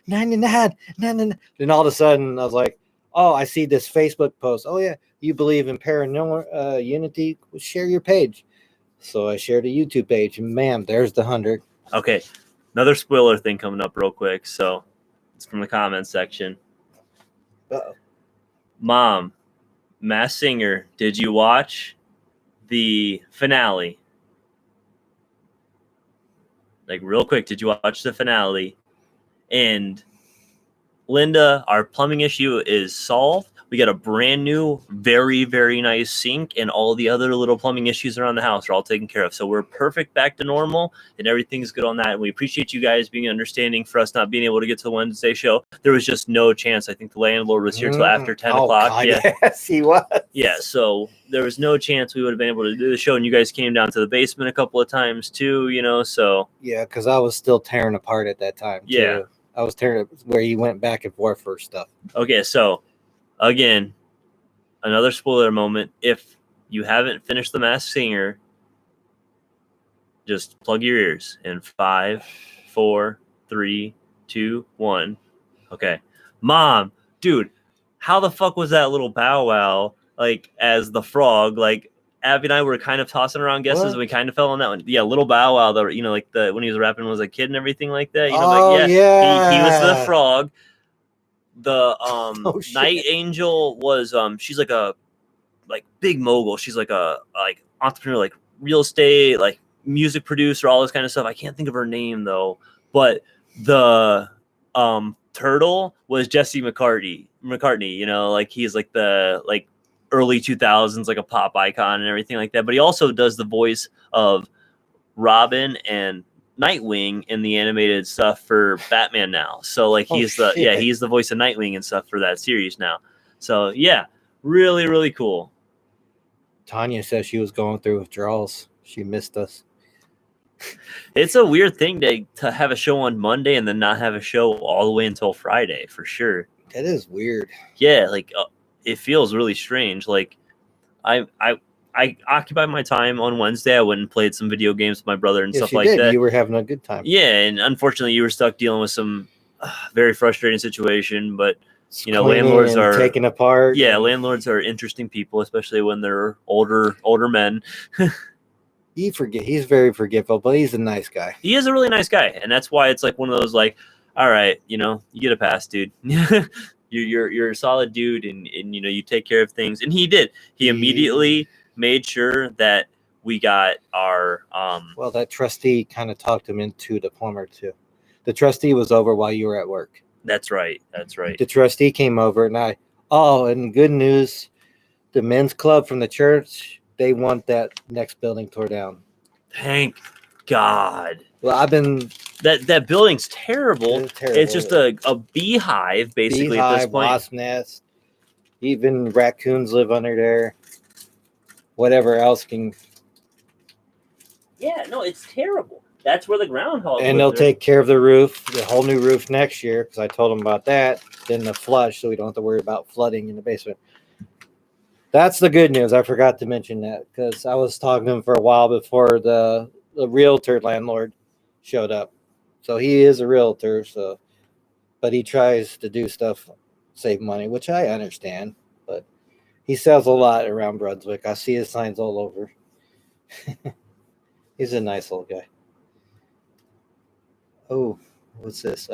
99. Then all of a sudden I was like, oh, I see this Facebook post. Oh yeah, you believe in paranormal unity? Share your page. So I shared a YouTube page, and man, there's the 100. Okay, another spoiler thing coming up real quick. So it's from the comments section. Uh-oh. Mom, Masked Singer, did you watch the finale? Like real quick, did you watch the finale? And Linda, our plumbing issue is solved. We got a brand new, very, very nice sink, and all the other little plumbing issues around the house are all taken care of. So we're perfect back to normal, and everything's good on that. And we appreciate you guys being understanding for us not being able to get to the Wednesday show. There was just no chance. I think the landlord was here till after 10 o'clock. God, yes, he was. Yeah, so there was no chance we would have been able to do the show, and you guys came down to the basement a couple of times too, so. Yeah, because I was still tearing apart at that time, too. Yeah. I was tearing up where you went back and forth for stuff. Okay, so again, another spoiler moment. If you haven't finished The Masked Singer, Just plug your ears in 5, 4, 3, 2, 1. Okay. Mom, dude, how the fuck was that little Bow Wow like as the frog? Like Abby and I were kind of tossing around guesses and we kind of fell on that one. Yeah, little Bow Wow, the like the when he was rapping was a kid and everything like that. He was the frog. The Night Angel was she's like a big mogul. She's like a entrepreneur, like real estate, like music producer, all this kind of stuff. I can't think of her name though. But the turtle was Jesse McCartney, like he's like the early 2000s, like a pop icon and everything like that. But he also does the voice of Robin and Nightwing in the animated stuff for Batman now. So like he's the voice of Nightwing and stuff for that series now. So yeah, really, really cool. Tanya says she was going through withdrawals. She missed us. It's a weird thing to have a show on Monday and then not have a show all the way until Friday, for sure. That is weird. Yeah, like it feels really strange. Like I occupied my time on Wednesday. I went and played some video games with my brother and stuff like that. You were having a good time. Yeah, and unfortunately, you were stuck dealing with some very frustrating situation. But landlords are taken apart. Yeah, landlords are interesting people, especially when they're older men. He's very forgivable, but he's a nice guy. He is a really nice guy, and that's why it's like one of those like, all right, you get a pass, dude. you're a solid dude, and you take care of things, and he did. He immediately made sure that we got our Well, that trustee kind of talked him into the plumber too. The trustee was over while you were at work. That's right. The trustee came over, and good news, the men's club from the church, they want that next building tore down. Thank God. Well, that building's terrible. It's just a beehive, basically, at this point. Wasp nest. Even raccoons live under there. Whatever else can. Yeah, no, it's terrible. That's where the groundhog. And they'll take care of the roof, the whole new roof next year, because I told them about that. Then the flush, so we don't have to worry about flooding in the basement. That's the good news. I forgot to mention that because I was talking to him for a while before the realtor landlord showed up. So he is a realtor, but he tries to do stuff, save money, which I understand. But he sells a lot around Brunswick. I see his signs all over. He's a nice little guy. Oh, what's this?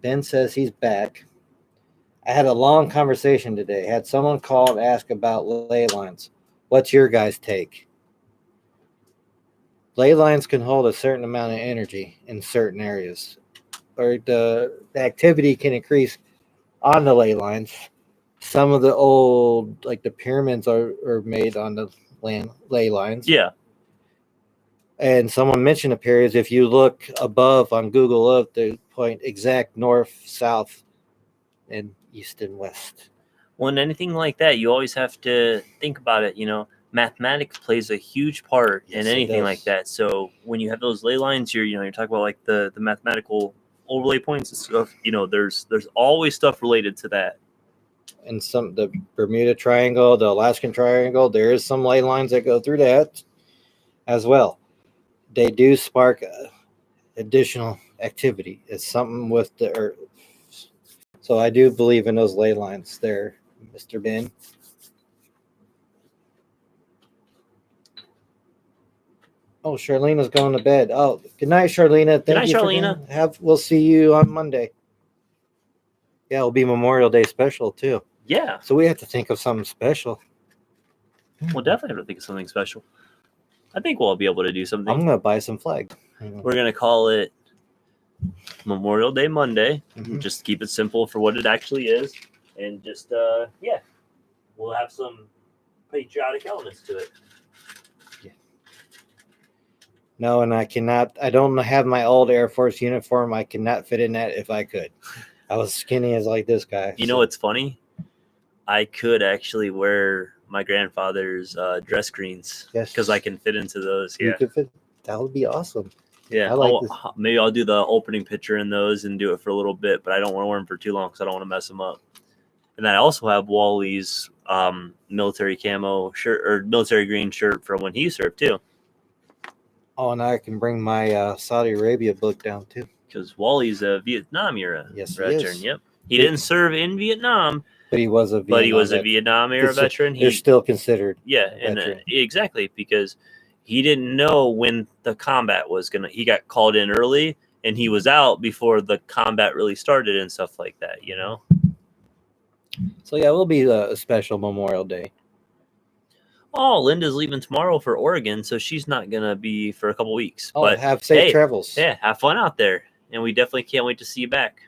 Ben says he's back. I had a long conversation today. Had someone call and ask about ley lines. What's your guys' take? Ley lines can hold a certain amount of energy in certain areas, or the activity can increase on the ley lines. Some of the old, like the pyramids, are made on the ley lines. Yeah. And someone mentioned the periods. If you look above on Google Earth, they point exact north, south, and east and west. When anything like that, you always have to think about it. Mathematics plays a huge part in anything like that. So when you have those ley lines, you're talking about like the mathematical overlay points and stuff. There's always stuff related to that. And the Bermuda Triangle, the Alaskan Triangle, there is some ley lines that go through that as well. They do spark additional activity. It's something with the earth. So I do believe in those ley lines there, Mr. Ben. Oh, Charlena's going to bed. Oh, good night, Charlena. Good night, Charlena. We'll see you on Monday. Yeah, it'll be Memorial Day special too. Yeah. So we have to think of something special. We'll definitely have to think of something special. I think we'll be able to do something. I'm going to buy some flags. We're going to call it Memorial Day Monday. Mm-hmm. Just keep it simple for what it actually is. And just, we'll have some patriotic elements to it. Yeah. No, and I don't have my old Air Force uniform. I cannot fit in that if I could. I was skinny as like this guy. You know what's funny? I could actually wear my grandfather's dress greens. Yes. Because I can fit into those. You could fit. That would be awesome. Yeah, maybe I'll do the opening picture in those and do it for a little bit, but I don't want to wear them for too long because I don't want to mess them up. And then I also have Wally's military camo shirt or military green shirt from when he served too. Oh, and I can bring my Saudi Arabia book down too. Because Wally's a Vietnam era Yes, he veteran. is. Yep. He didn't serve in Vietnam, But he was a but he was a vet. Vietnam era veteran. They're still considered. Yeah, and veteran. exactly, because he didn't know when the combat was gonna. He got called in early, and he was out before the combat really started and stuff like that. You know. So yeah, it will be a special Memorial Day. Oh, Linda's leaving tomorrow for Oregon, so she's not gonna be for a couple weeks. Oh, but have safe travels. Yeah, have fun out there, and we definitely can't wait to see you back.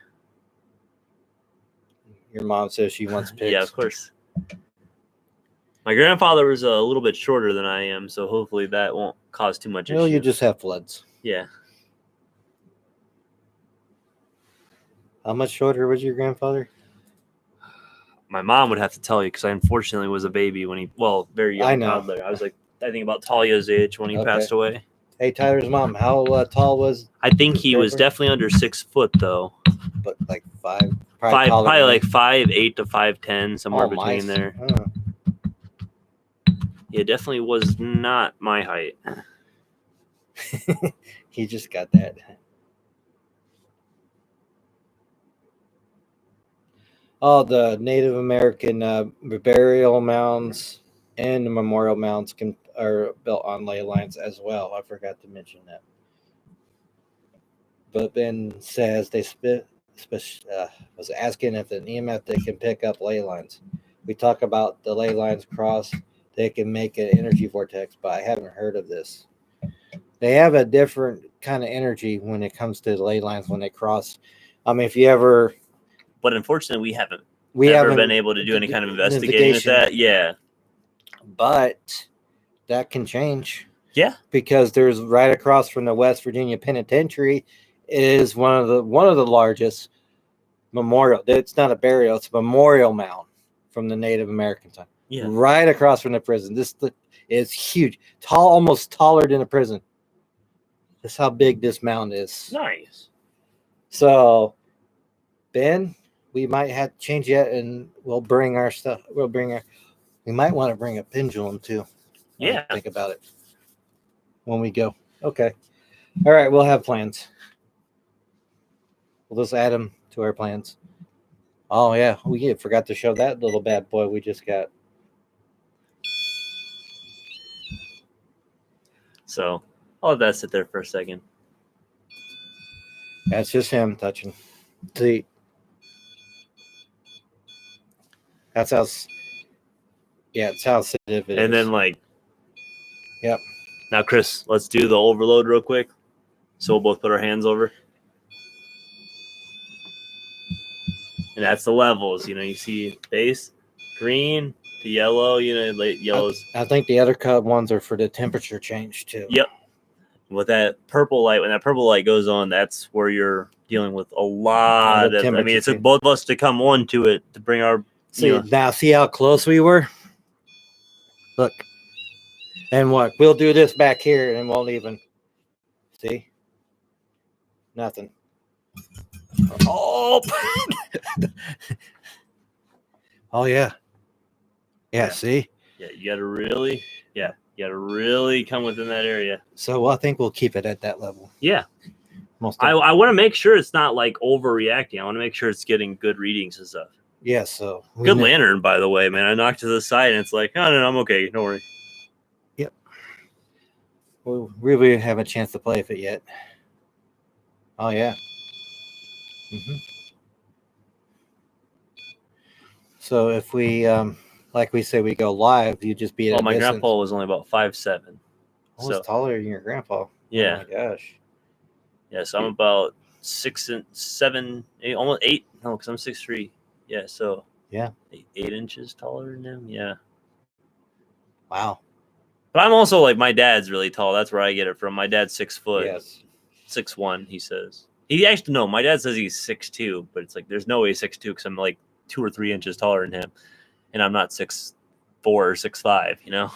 Your mom says she wants pics. Yeah, of course. My grandfather was a little bit shorter than I am, so hopefully that won't cause too much Well, issue. you just have floods. Yeah. How much shorter was your grandfather? My mom would have to tell you because I unfortunately was a baby when very young I know. toddler. I was like, I think about Talia's age when he passed away. Hey, Tyler's mom, how tall was? I think he was definitely under 6 foot though. But like five, probably like 5'8" to 5'10", somewhere between mice. there. Yeah, definitely was not my height. He just got that. Oh, the Native American burial mounds and the memorial mounds are built on ley lines as well. I forgot to mention that. But Ben says they was asking if an EMF that can pick up ley lines. We talk about the ley lines cross. They can make an energy vortex, but I haven't heard of this. They have a different kind of energy when it comes to the ley lines when they cross. I mean, if you ever... But unfortunately, we haven't been able to do any kind of investigating with that. Yeah. But that can change. Yeah. Because there's right across from the West Virginia Penitentiary is one of the largest memorial. It's not a burial, it's a memorial mound from the Native American time. Yeah. Right across from the prison. This is huge. Tall, almost taller than a prison. That's how big this mound is. Nice. So, Ben, we might have to change that, and we'll bring our stuff. We might want to bring a pendulum too. Yeah. Think about it when we go. Okay. All right. We'll have plans. We'll just add them to our plans. Oh yeah, we forgot to show that little bad boy we just got. So I'll let that sit there for a second. That's just him touching. See. That's how. Yeah, it's how sensitive it is. And then Yep. Now, Chris, let's do the overload real quick. So we'll both put our hands over. And that's the levels. You see base, green to yellow, late yellows. I think the other cut ones are for the temperature change too. Yep. With that purple light, when that purple light goes on, that's where you're dealing with a lot of. I mean, it took both of us to come on to it to bring our. Now, see how close we were? Look. And what? We'll do this back here and won't even. See? Nothing. Oh! Oh, yeah. Yeah, see? Yeah, you got to really. Yeah, you got to really come within that area. So I think we'll keep it at that level. Yeah. I want to make sure it's not overreacting. I want to make sure it's getting good readings and stuff. Yeah, so. Good lantern, by the way, man. I knocked to the side and it's like, oh, no, I'm okay. Don't worry. Yep. We really haven't a chance to play with it yet. Oh, yeah. Mm-hmm. So if we, like we say, we go live, you just be at my grandpa was only about 5'7". So taller than your grandpa. Yeah. Oh, my gosh. Yeah, so I'm about 6 and 7, 8, almost 8. No, because I'm 6'3". Yeah, so yeah, 8 inches taller than him. Yeah. Wow. But I'm also my dad's really tall. That's where I get it from. My dad's 6 foot. Yes. 6'1", he says. He actually, no, my dad says he's 6'2", but it's there's no way he's 6'2" because I'm 2 or 3 inches taller than him. And I'm not 6'4" or 6'5",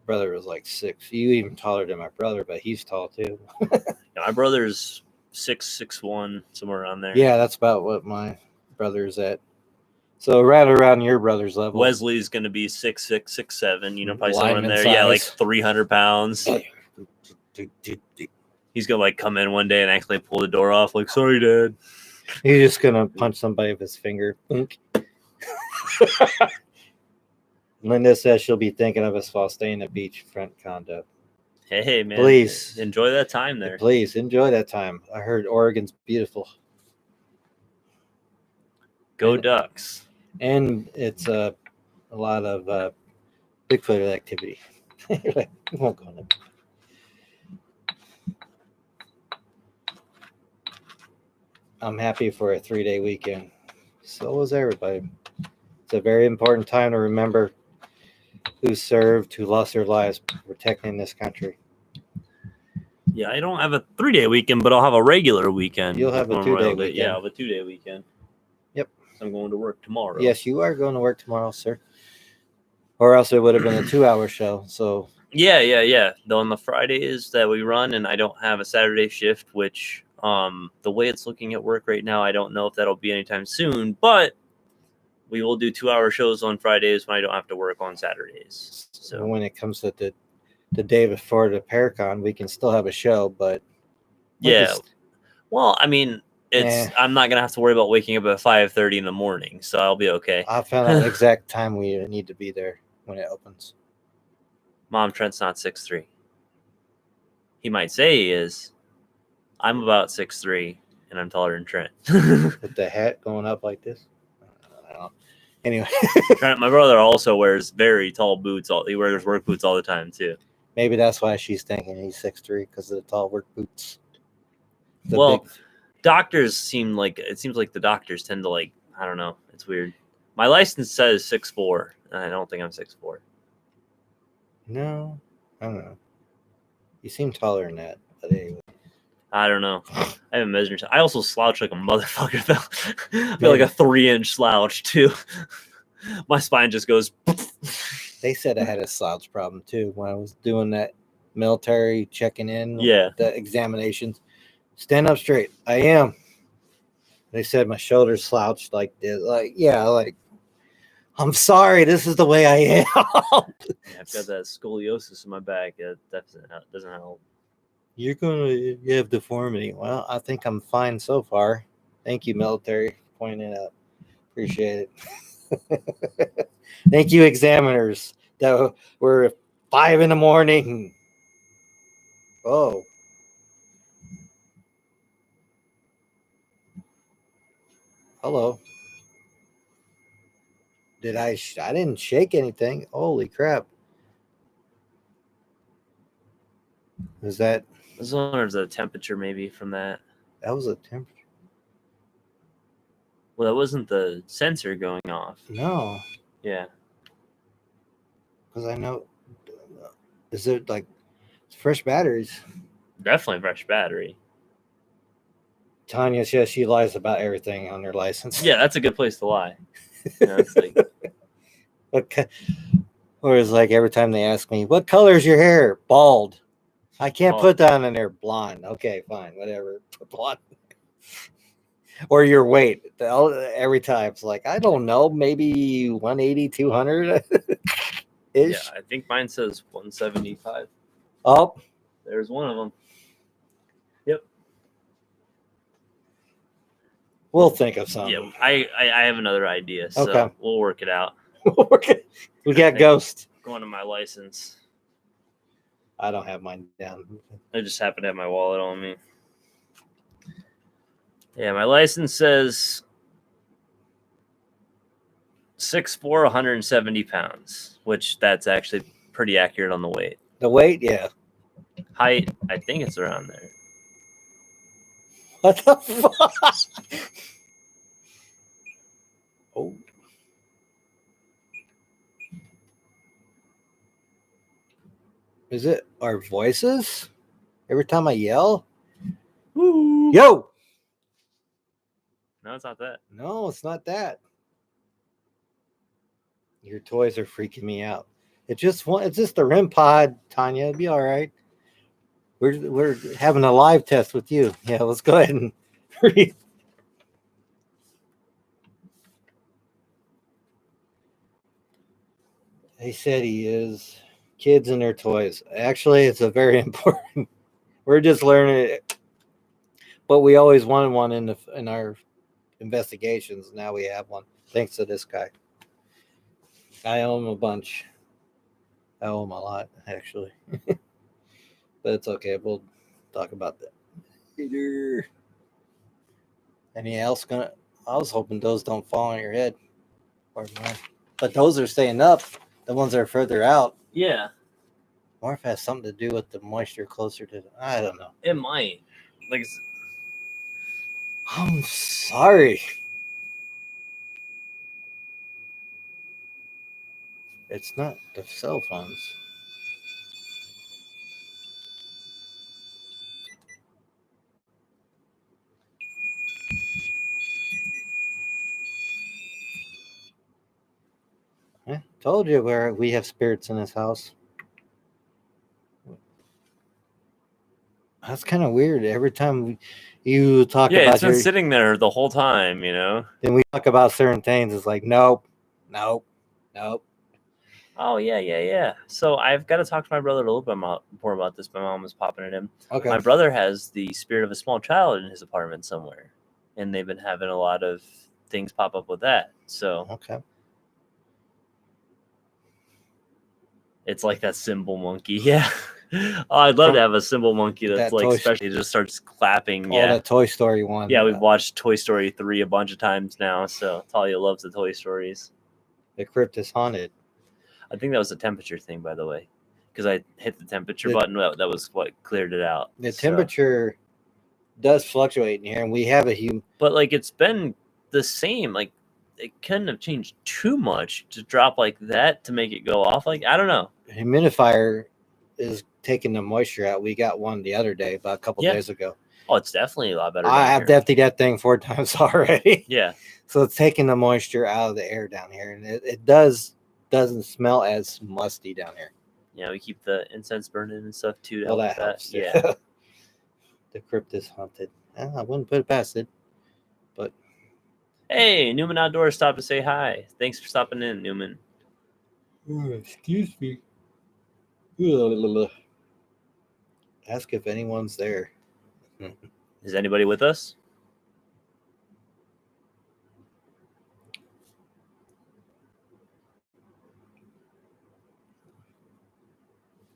Brother was 6. You even taller than my brother, but he's tall too. Yeah, my brother's 6'1", somewhere around there. Yeah, that's about what my brother's at. So right around your brother's level. Wesley's going to be 6'6", 6'7", probably somewhere in there. Size. Yeah, 300 pounds. He's gonna like come in one day and actually pull the door off. Like, sorry, Dad. He's just gonna punch somebody with his finger. Linda says she'll be thinking of us while staying at beachfront condo. Hey, man. Please enjoy that time there. Please enjoy that time. I heard Oregon's beautiful. Go Ducks. And it's a lot of Bigfoot activity. We won't go into. I'm happy for a 3-day weekend. So was everybody. It's a very important time to remember who served, who lost their lives protecting this country. Yeah, I don't have a 3-day weekend, but I'll have a regular weekend. You'll have a 2-day weekend. Yeah, I'll have a 2-day weekend. Yep. So I'm going to work tomorrow. Yes, you are going to work tomorrow, sir. Or else it would have been a 2-hour show. So Yeah. Though on the Fridays that we run, and I don't have a Saturday shift, which the way it's looking at work right now, I don't know if that'll be anytime soon, but we will do 2-hour shows on Fridays when I don't have to work on Saturdays. So when it comes to the day before the Paracon, we can still have a show, but yeah. Well, I mean, I'm not gonna have to worry about waking up at 5:30 in the morning, so I'll be okay. I found out the exact time we need to be there when it opens. Mom, Trent's not 6'3". He might say he is. I'm about 6'3", and I'm taller than Trent. With the hat going up like this. I don't know. Anyway, Trent, my brother also wears very tall boots. He wears work boots all the time too. Maybe that's why she's thinking he's 6'3" because of the tall work boots. Doctors seems like the doctors tend to like, I don't know. It's weird. My license says 6'4", and I don't think I'm 6'4". No, I don't know. You seem taller than that, but anyway. I don't know. I haven't measured. I also slouch like a motherfucker, though. I feel like a 3-inch slouch, too. My spine just goes. They said I had a slouch problem, too, when I was doing that military checking in. Yeah. The examinations. Stand up straight. I am. They said my shoulders slouched like this. Like, I'm sorry. This is the way I am. I've got that scoliosis in my back. That doesn't help. You have deformity. Well, I think I'm fine so far. Thank you, military, for pointing it out. Appreciate it. Thank you, examiners that were 5 a.m. Oh. Hello. I didn't shake anything. Holy crap. Is that? I was wondering if there's a temperature maybe from that. That was a temperature. Well, that wasn't the sensor going off. No. Yeah. Because I know. Is it like fresh batteries? Definitely fresh battery. Tanya says she lies about everything on her license. Yeah, that's a good place to lie. It's like, or it's like every time they ask me, "What color is your hair?" Bald. I can't put that in there. Blonde. Okay, fine, whatever. Blonde. Or your weight. Every time it's like, I don't know, maybe 180, 200 ish. Yeah, I think mine says 175. Oh, there's one of them. Yep. We'll think of something. Yeah, I have another idea, so okay. We'll work it out. We got Ghost. Going to my license. I don't have mine down. I just happen to have my wallet on me. Yeah, my license says 6'4", 170 pounds, which that's actually pretty accurate on the weight. The weight, yeah. Height, I think it's around there. What the fuck? Oh. Is it our voices? Every time I yell? Woo. Yo! No, it's not that. No, it's not that. Your toys are freaking me out. It's just the REM pod, Tanya. It'll be all right. We're having a live test with you. Yeah, let's go ahead and read. He said he is kids and their toys. Actually, it's a very important We're just learning it. But we always wanted one in our investigations. Now we have one thanks to this guy. I owe him a bunch. I owe him a lot, actually. But it's okay. We'll talk about that later. Any else gonna? I was hoping those don't fall on your head, or mine. But those are staying up. The ones that are further out. Yeah, Or if it has something to do with the moisture closer to. I don't know. it might. Like, I'm sorry. It's not the cell phones. Told you where we have spirits in this house. That's kind of weird. Every time you talk yeah, about it's been sitting there the whole time. then we talk about certain things. It's like nope, nope, nope. Oh yeah. So I've got to talk to my brother a little bit more about this. My mom was popping at him. Okay. My brother has the spirit of a small child in his apartment somewhere, and they've been having a lot of things pop up with that. So Okay. it's like that cymbal monkey. Yeah. Oh, I'd love to have a cymbal monkey that's that like, Toy- especially just starts clapping. Oh, Yeah. that Toy Story one. Yeah, we've watched Toy Story 3 a bunch of times now, so Talia loves the Toy Stories. The Crypt is haunted. I think that was a temperature thing, by the way, because I hit the temperature button. That was what cleared it out. The temperature does fluctuate in here, and we have a but like it's been the same. Like it couldn't have changed too much to drop like that to make it go off. Like I don't know. humidifier is taking the moisture out. We got one the other day, about a couple days ago. Oh, it's definitely a lot better. I have emptied that thing 4 times already. Yeah. So it's taking the moisture out of the air down here, and it doesn't smell as musty down here. Yeah, we keep the incense burning and stuff too. Well, that helps. Yeah. The Crypt is haunted. I wouldn't put it past it, but hey, Newman Outdoors stopped to say hi. Thanks for stopping in, Newman. Excuse me. Ask if anyone's there. Is anybody with us?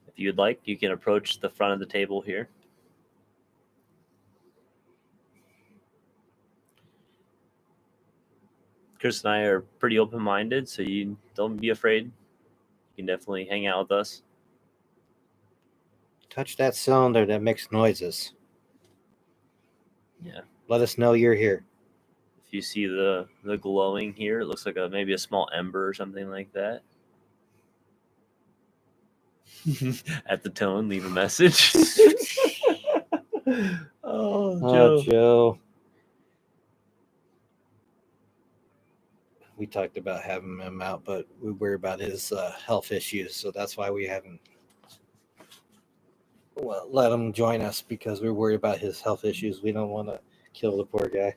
If you'd like, you can approach the front of the table here. Chris and I are pretty open-minded, so you don't be afraid. You can definitely hang out with us. Touch that cylinder that makes noises. Yeah. Let us know you're here. If you see the glowing here, it looks like maybe a small ember or something like that. At the tone, leave a message. Oh, Joe. We talked about having him out, but we worry about his health issues, so that's why we haven't let him join us, because we're worried about his health issues. We don't want to kill the poor guy.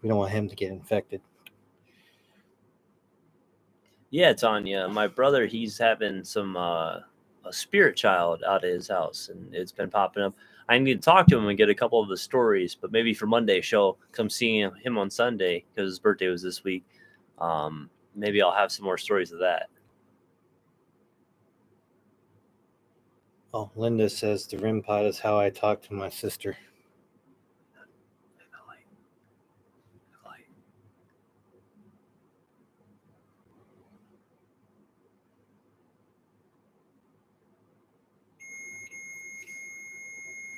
We don't want him to get infected. Yeah, Tanya, my brother, he's having some a spirit child out at his house, and it's been popping up. I need to talk to him and get a couple of the stories, but maybe for Monday's show, come seeing him on Sunday because his birthday was this week. Maybe I'll have some more stories of that. Oh, Linda says the REM pod is how I talk to my sister.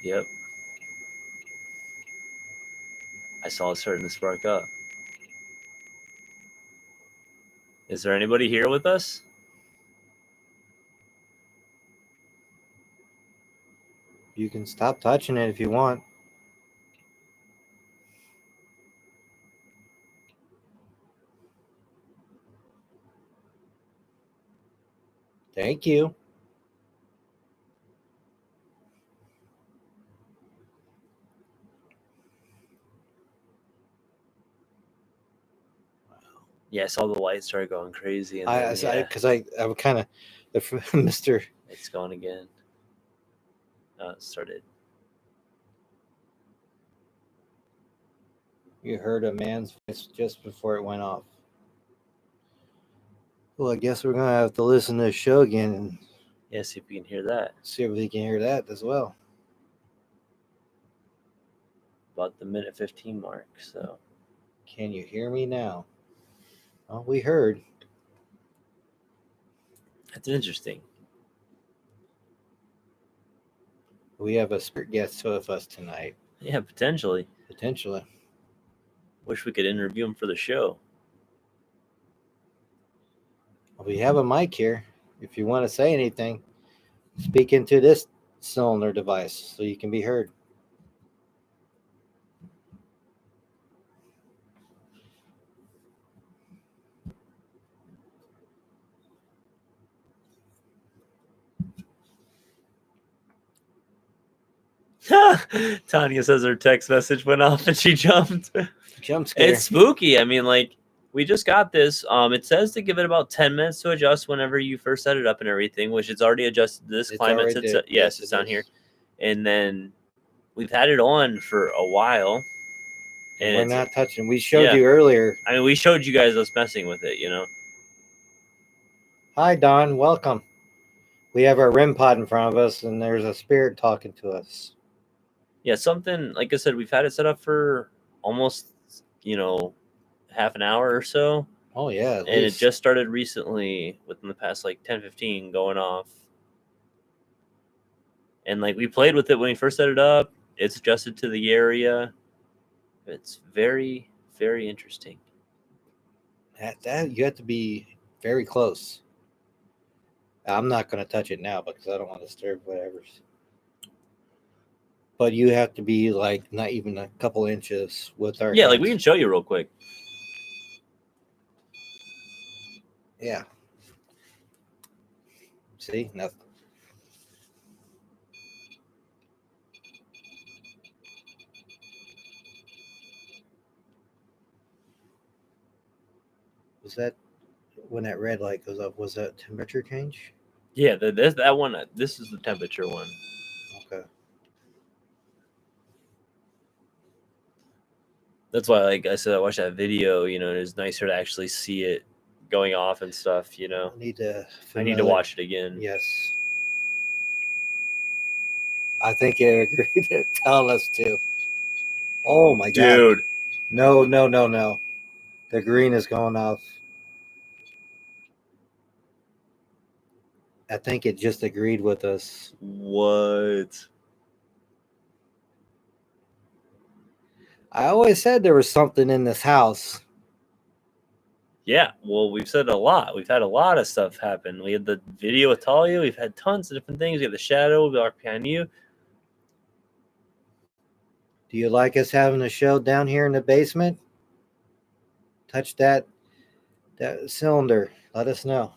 Yep. I saw it starting to spark up. Is there anybody here with us? You can stop touching it if you want. Thank you. Yeah, I saw the light start going crazy. And I would kind of, Mr. It's going again. Started. You heard a man's voice just before it went off. Well, I guess we're gonna have to listen to the show again and Yeah, see if we can hear that. see if we can hear that as well. About the minute 15 mark. So Can you hear me now? Oh, we heard. that's interesting. We have a spirit guest with us tonight, Yeah, potentially. potentially. Wish we could interview him for the show. We have a mic here. If you want to say anything, speak into this cylinder device so you can be heard. Tanya says her text message went off and she jumped. Jump scare. It's spooky. I mean, like, we just got this. It says to give it about 10 minutes to adjust whenever you first set it up and everything, which it's already adjusted to this It's climate. already It's, did. yes, Yes, it's it down is. here. And then we've had it on for a while. And And we're it's, not touching. We showed yeah. you earlier. I mean, we showed you guys us messing with it, you know? Hi, Don. Welcome. We have our REM pod in front of us, and there's a spirit talking to us. Yeah, something, like I said, we've had it set up for almost, half an hour or so. Oh, yeah. At And least. it just started recently within the past, 10, 15 going off. And, we played with it when we first set it up. It's adjusted to the area. It's very, very interesting. That you have to be very close. I'm not going to touch it now because I don't want to disturb whatever's. But you have to be not even a couple inches with our. Yeah, hands. we can show you real quick. Yeah. See, nothing. Was that when that red light goes up? Was that temperature change? Yeah, that one. This is the temperature one. Okay. That's why, like I said, I watched that video. And it's nicer to actually see it going off and stuff. I need to. I need to watch it again. Yes. I think you agreed to tell us to. Oh my god. Dude. No. The green is going off. I think it just agreed with us. What? I always said there was something in this house. Yeah, well, we've said a lot. We've had a lot of stuff happen. We had the video with Talia. We've had tons of different things. We have the shadow. We are behind you. Do you like us having a show down here in the basement? Touch that cylinder. Let us know.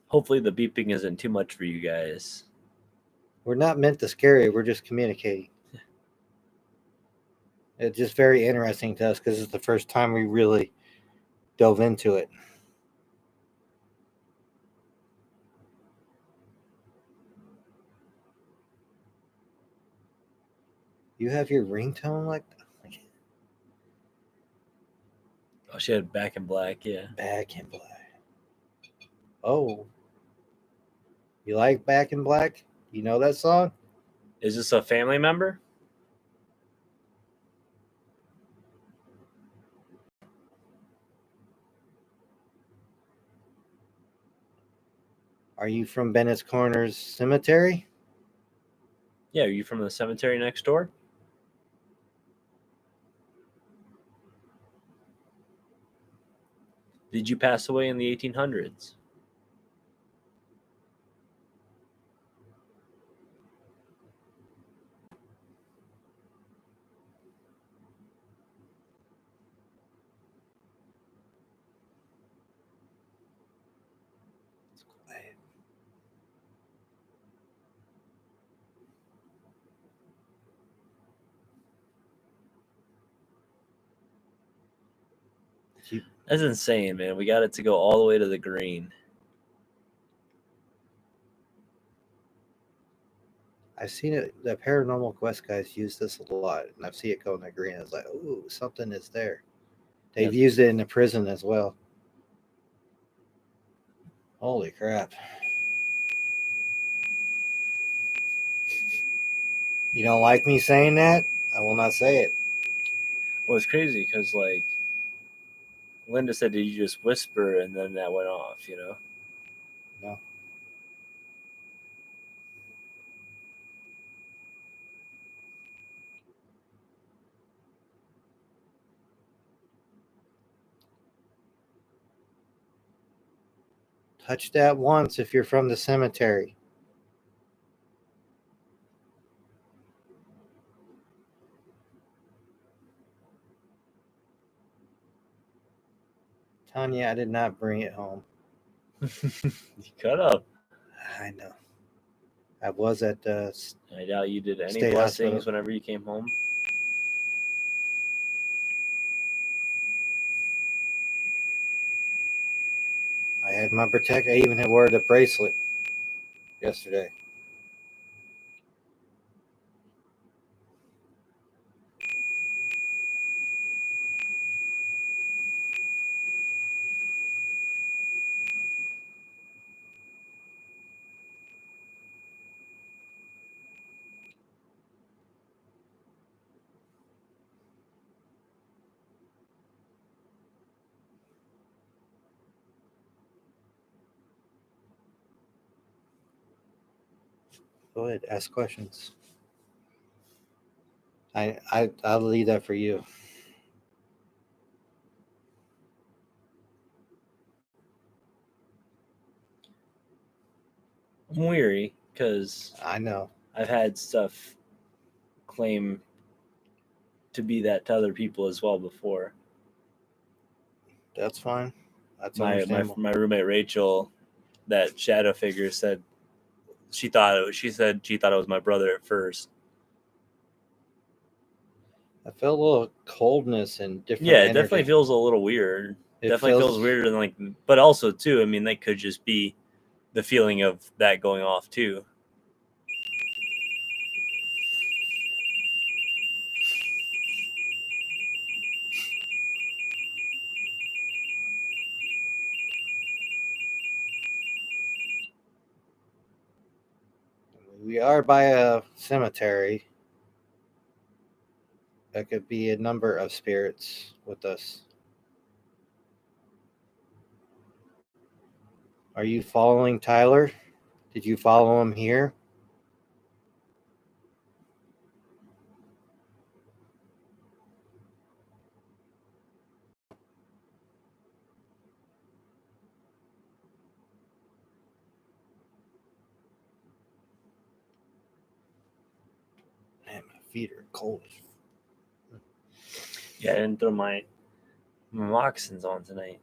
Hopefully the beeping isn't too much for you guys. We're not meant to scare you. We're just communicating. It's just very interesting to us because it's the first time we really dove into it. You have your ringtone like that? Oh, she had Back in Black, yeah. Back in Black. Oh. You like Back in Black? You know that song? Is this a family member? Are you from Bennett's Corners Cemetery? Yeah, are you from the cemetery next door? Did you pass away in the 1800s? It's quiet. That's insane, man. We got it to go all the way to the green. I've seen it. The Paranormal Quest guys use this a lot, and I've seen it go in the green. It's like, ooh, something is there. They've Yeah. used it in the prison as well. Holy crap! You don't like me saying that? I will not say it. Well, it's crazy because like Linda said, did you just whisper and then that went off? You know. No. Touch that once if you're from the cemetery. Tanya, I did not bring it home. You cut up. I know. I was at the I doubt you did any State blessings hospital. whenever you came home. I had my protect. I even had wore the bracelet yesterday. Go ahead, ask questions. I'll leave that for you. I'm weary because I know. I've had stuff claim to be that to other people as well before. That's fine. That's My understandable. roommate Rachel, that shadow figure, said she thought it was, she said she thought it was my brother at first. I felt a little coldness and different Yeah, it energy. definitely feels a little weird. It Definitely feels weirder than like, but also too. I mean, that could just be the feeling of that going off too. We are by a cemetery. There could be a number of spirits with us. Are you following Tylor? Did you follow him here? Man, my feet are cold. Yeah, I didn't throw my moccasins on tonight.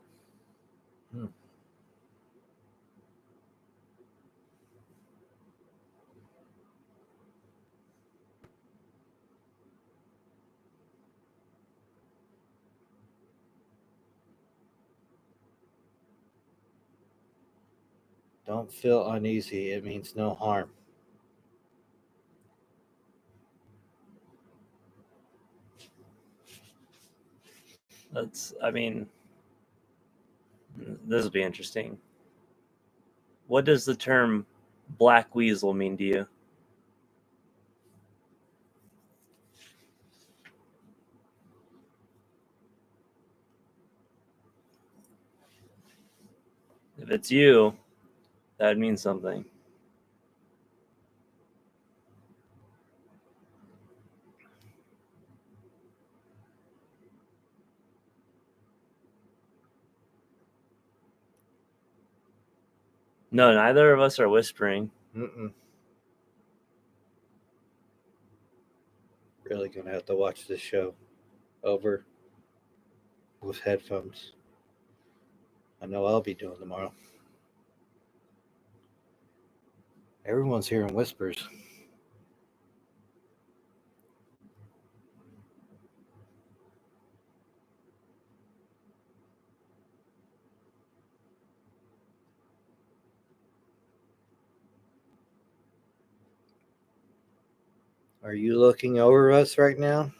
Don't feel uneasy. It means no harm. I mean, this will be interesting. What does the term black weasel mean to you? If it's you, that means something. No, neither of us are whispering. Mm-mm. Really gonna have to watch this show over with headphones. I know I'll be doing tomorrow. Everyone's hearing whispers. Are you looking over us right now?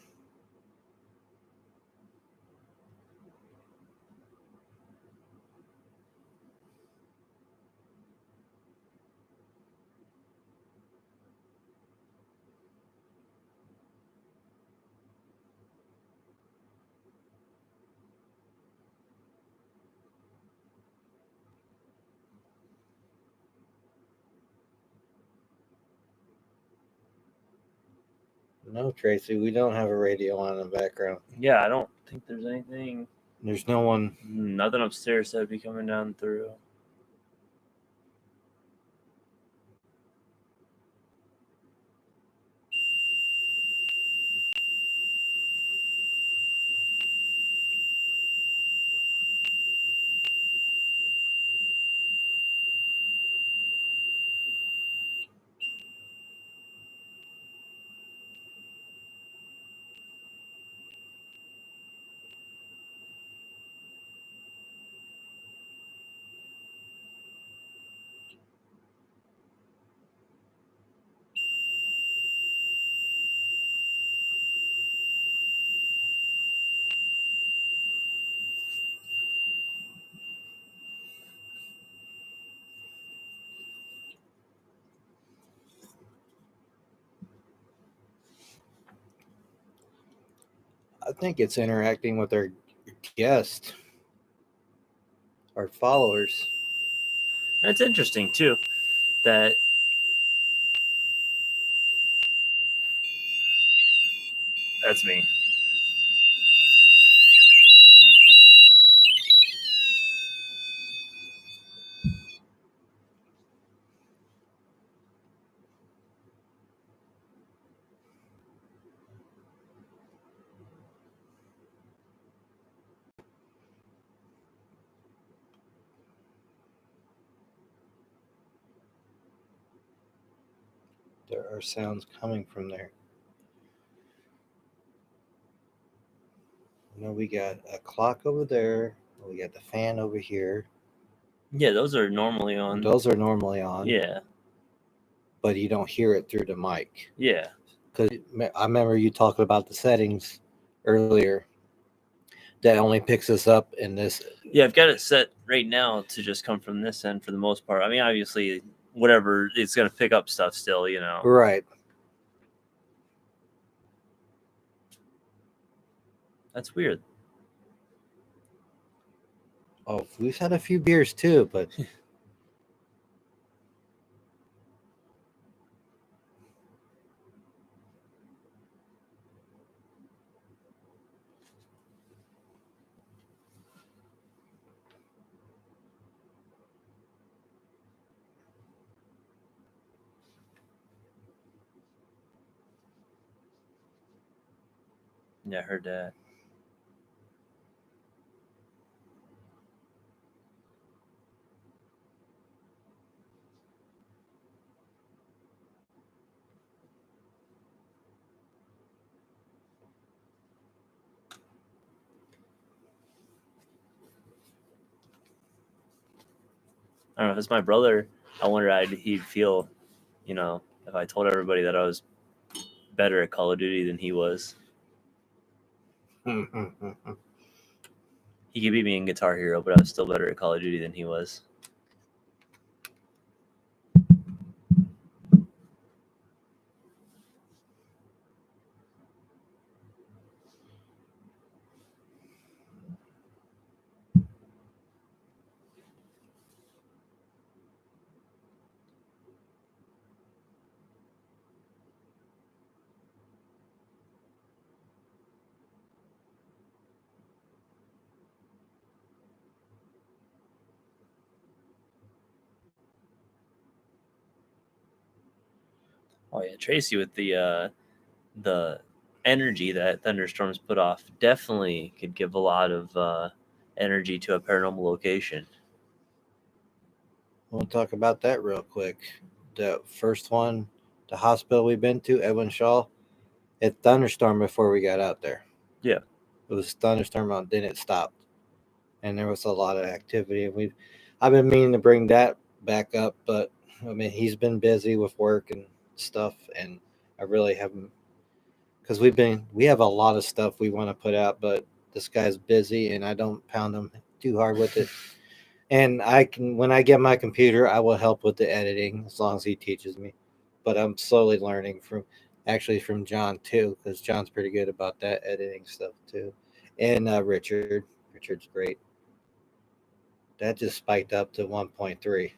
No, Tracy, we don't have a radio on in the background. Yeah, I don't think there's anything. There's no one. Nothing upstairs that would be coming down through. I think it's interacting with our guest, our followers. And it's interesting too that that's me. There are sounds coming from there. You know, we got a clock over there. We got the fan over here. Yeah, those are normally on. Those are normally on. Yeah. But you don't hear it through the mic. Yeah. Because I remember you talking about the settings earlier. That only picks us up in this. Yeah, I've got it set right now to just come from this end for the most part. I mean, obviously, whatever, it's going to pick up stuff still, you know. Right. That's weird. Oh, we've had a few beers too, but Yeah, I heard that. I don't know if it's my brother. I wonder how he'd feel, you know, if I told everybody that I was better at Call of Duty than he was. He could beat me in Guitar Hero, but I was still better at Call of Duty than he was. Oh yeah, Tracy with the energy that thunderstorms put off definitely could give a lot of energy to a paranormal location. we'll talk about that real quick. The first one, the hospital we've been to, Edwin Shaw, it thunderstormed before we got out there. Yeah. It was thunderstorm on, then it stopped. And there was a lot of activity. And I've been meaning to bring that back up, but I mean, he's been busy with work and stuff, and I really haven't because we have a lot of stuff we want to put out, but this guy's busy and I don't pound him too hard with it. And when I get my computer, I will help with the editing as long as he teaches me. But I'm slowly learning from John too, because John's pretty good about that editing stuff too. And Richard's great. That just spiked up to 1.3.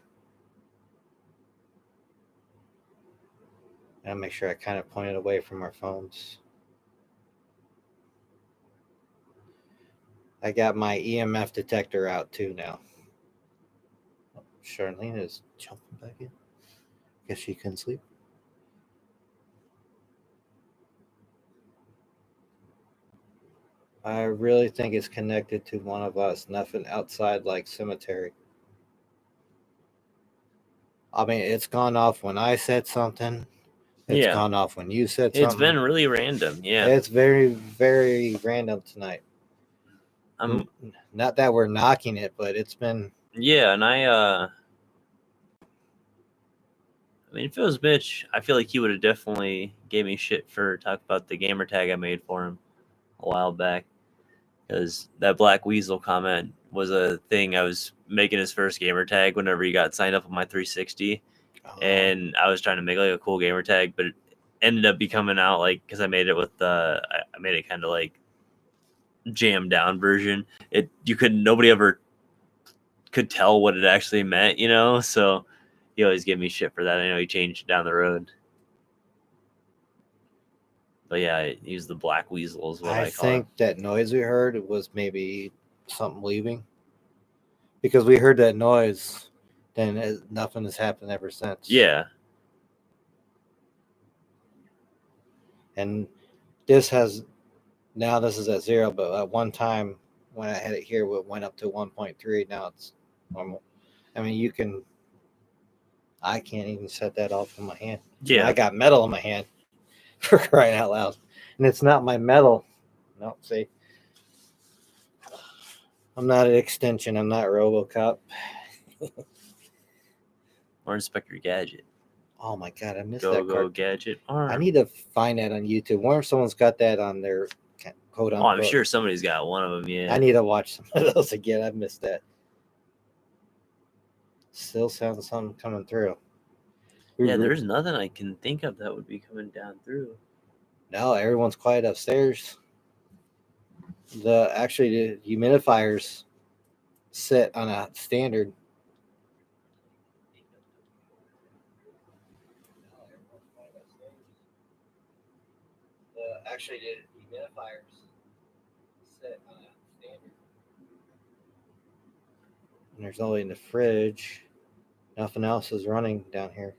I'll make sure I kind of point it away from our phones. I got my EMF detector out too now. Oh, Charlene is jumping back in. Guess she couldn't sleep. I really think it's connected to one of us. Nothing outside like cemetery. I mean, it's gone off when I said something. It's Yeah. gone off when you said It's something. been really random. Yeah. It's very, very random tonight. Not that we're knocking it, but it's been. Yeah, and I mean, if it was Mitch, I feel like he would have definitely gave me shit for talk about the gamer tag I made for him a while back, because that Black Weasel comment was a thing. I was making his first gamer tag whenever he got signed up on my 360, and I was trying to make like a cool gamer tag, but it ended up becoming out like because I made it with I made it kind of like jammed down version. Nobody ever could tell what it actually meant, you know. So he always gave me shit for that. I know he changed it down the road. But yeah, I use the Black Weasel is what I call think it. that noise we heard was maybe something leaving. Because we heard that noise, then nothing has happened ever since. Yeah. And this is at 0, but at one time when I had it here, it went up to 1.3. Now it's normal. I mean, I can't even set that off in my hand. Yeah. I got metal in my hand for crying out loud. And it's not my metal. No, see. I'm not an extension. I'm not RoboCop. Or Inspector Gadget. Oh my god, I missed Go that card. Gadget Arm. I need to find that on YouTube. Wonder if someone's got that on their quote unquote. Oh, I'm sure somebody's got one of them. Yeah. I need to watch some of those again. I missed that. Still sounds something coming through. Yeah, there's nothing I can think of that would be coming down through. No, everyone's quiet upstairs. The humidifiers sit on a standard. The humidifiers sit on a standard. And there's only in the fridge. Nothing else is running down here.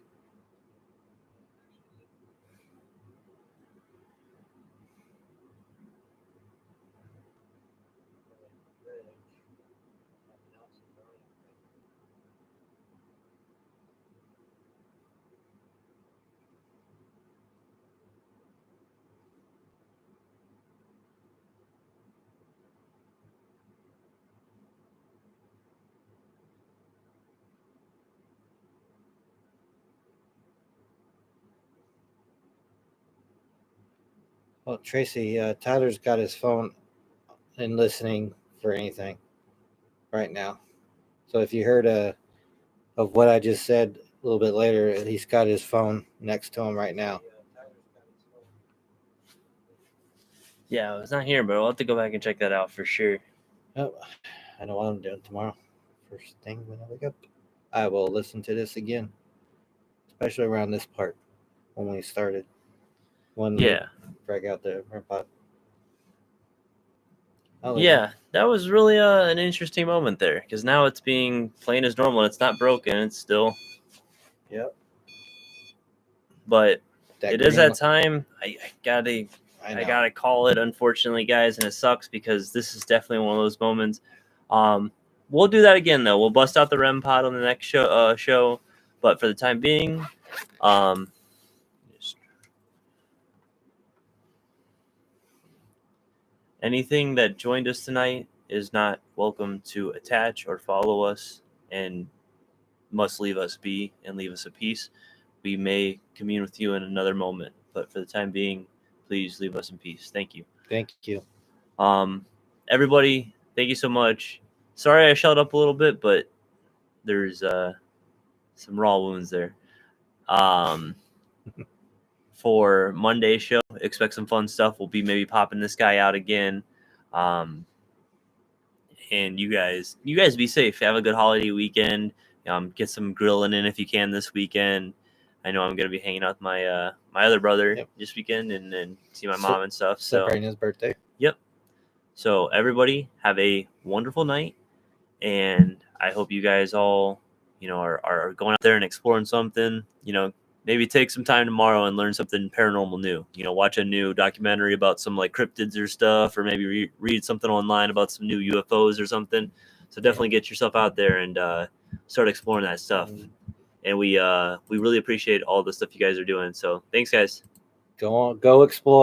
Well, Tracy, Tyler's got his phone and listening for anything right now. So if you heard of what I just said a little bit later, he's got his phone next to him right now. Yeah, it's not here, but I'll have to go back and check that out for sure. Oh, I know what I'm doing tomorrow. First thing when I wake up, I will listen to this again, especially around this part when we started. When we drag out the REM Yeah, that was really an interesting moment there, because now it's being playing as normal. It's not broken. It's still. Yep. But it is that time. I gotta call it, unfortunately, guys, and it sucks because this is definitely one of those moments. We'll do that again though. We'll bust out the REM pod on the next show. But for the time being, anything that joined us tonight is not welcome to attach or follow us, and must leave us be and leave us a peace. We may commune with you in another moment, but for the time being, please leave us in peace. Thank you. Thank you. Everybody, thank you so much. Sorry I shut up a little bit, but there's some raw wounds there. For Monday's show, expect some fun stuff. We'll be maybe popping this guy out again. And you guys be safe. Have a good holiday weekend. Get some grilling in if you can this weekend. I know I'm gonna be hanging out with my my other brother this weekend and see my mom and stuff. So celebrating his birthday. Yep. So everybody have a wonderful night, and I hope you guys all, are going out there and exploring something. Maybe take some time tomorrow and learn something paranormal new. Watch a new documentary about some like cryptids or stuff, or maybe read something online about some new UFOs or something. So definitely get yourself out there and start exploring that stuff. And we really appreciate all the stuff you guys are doing. So thanks, guys. Go explore.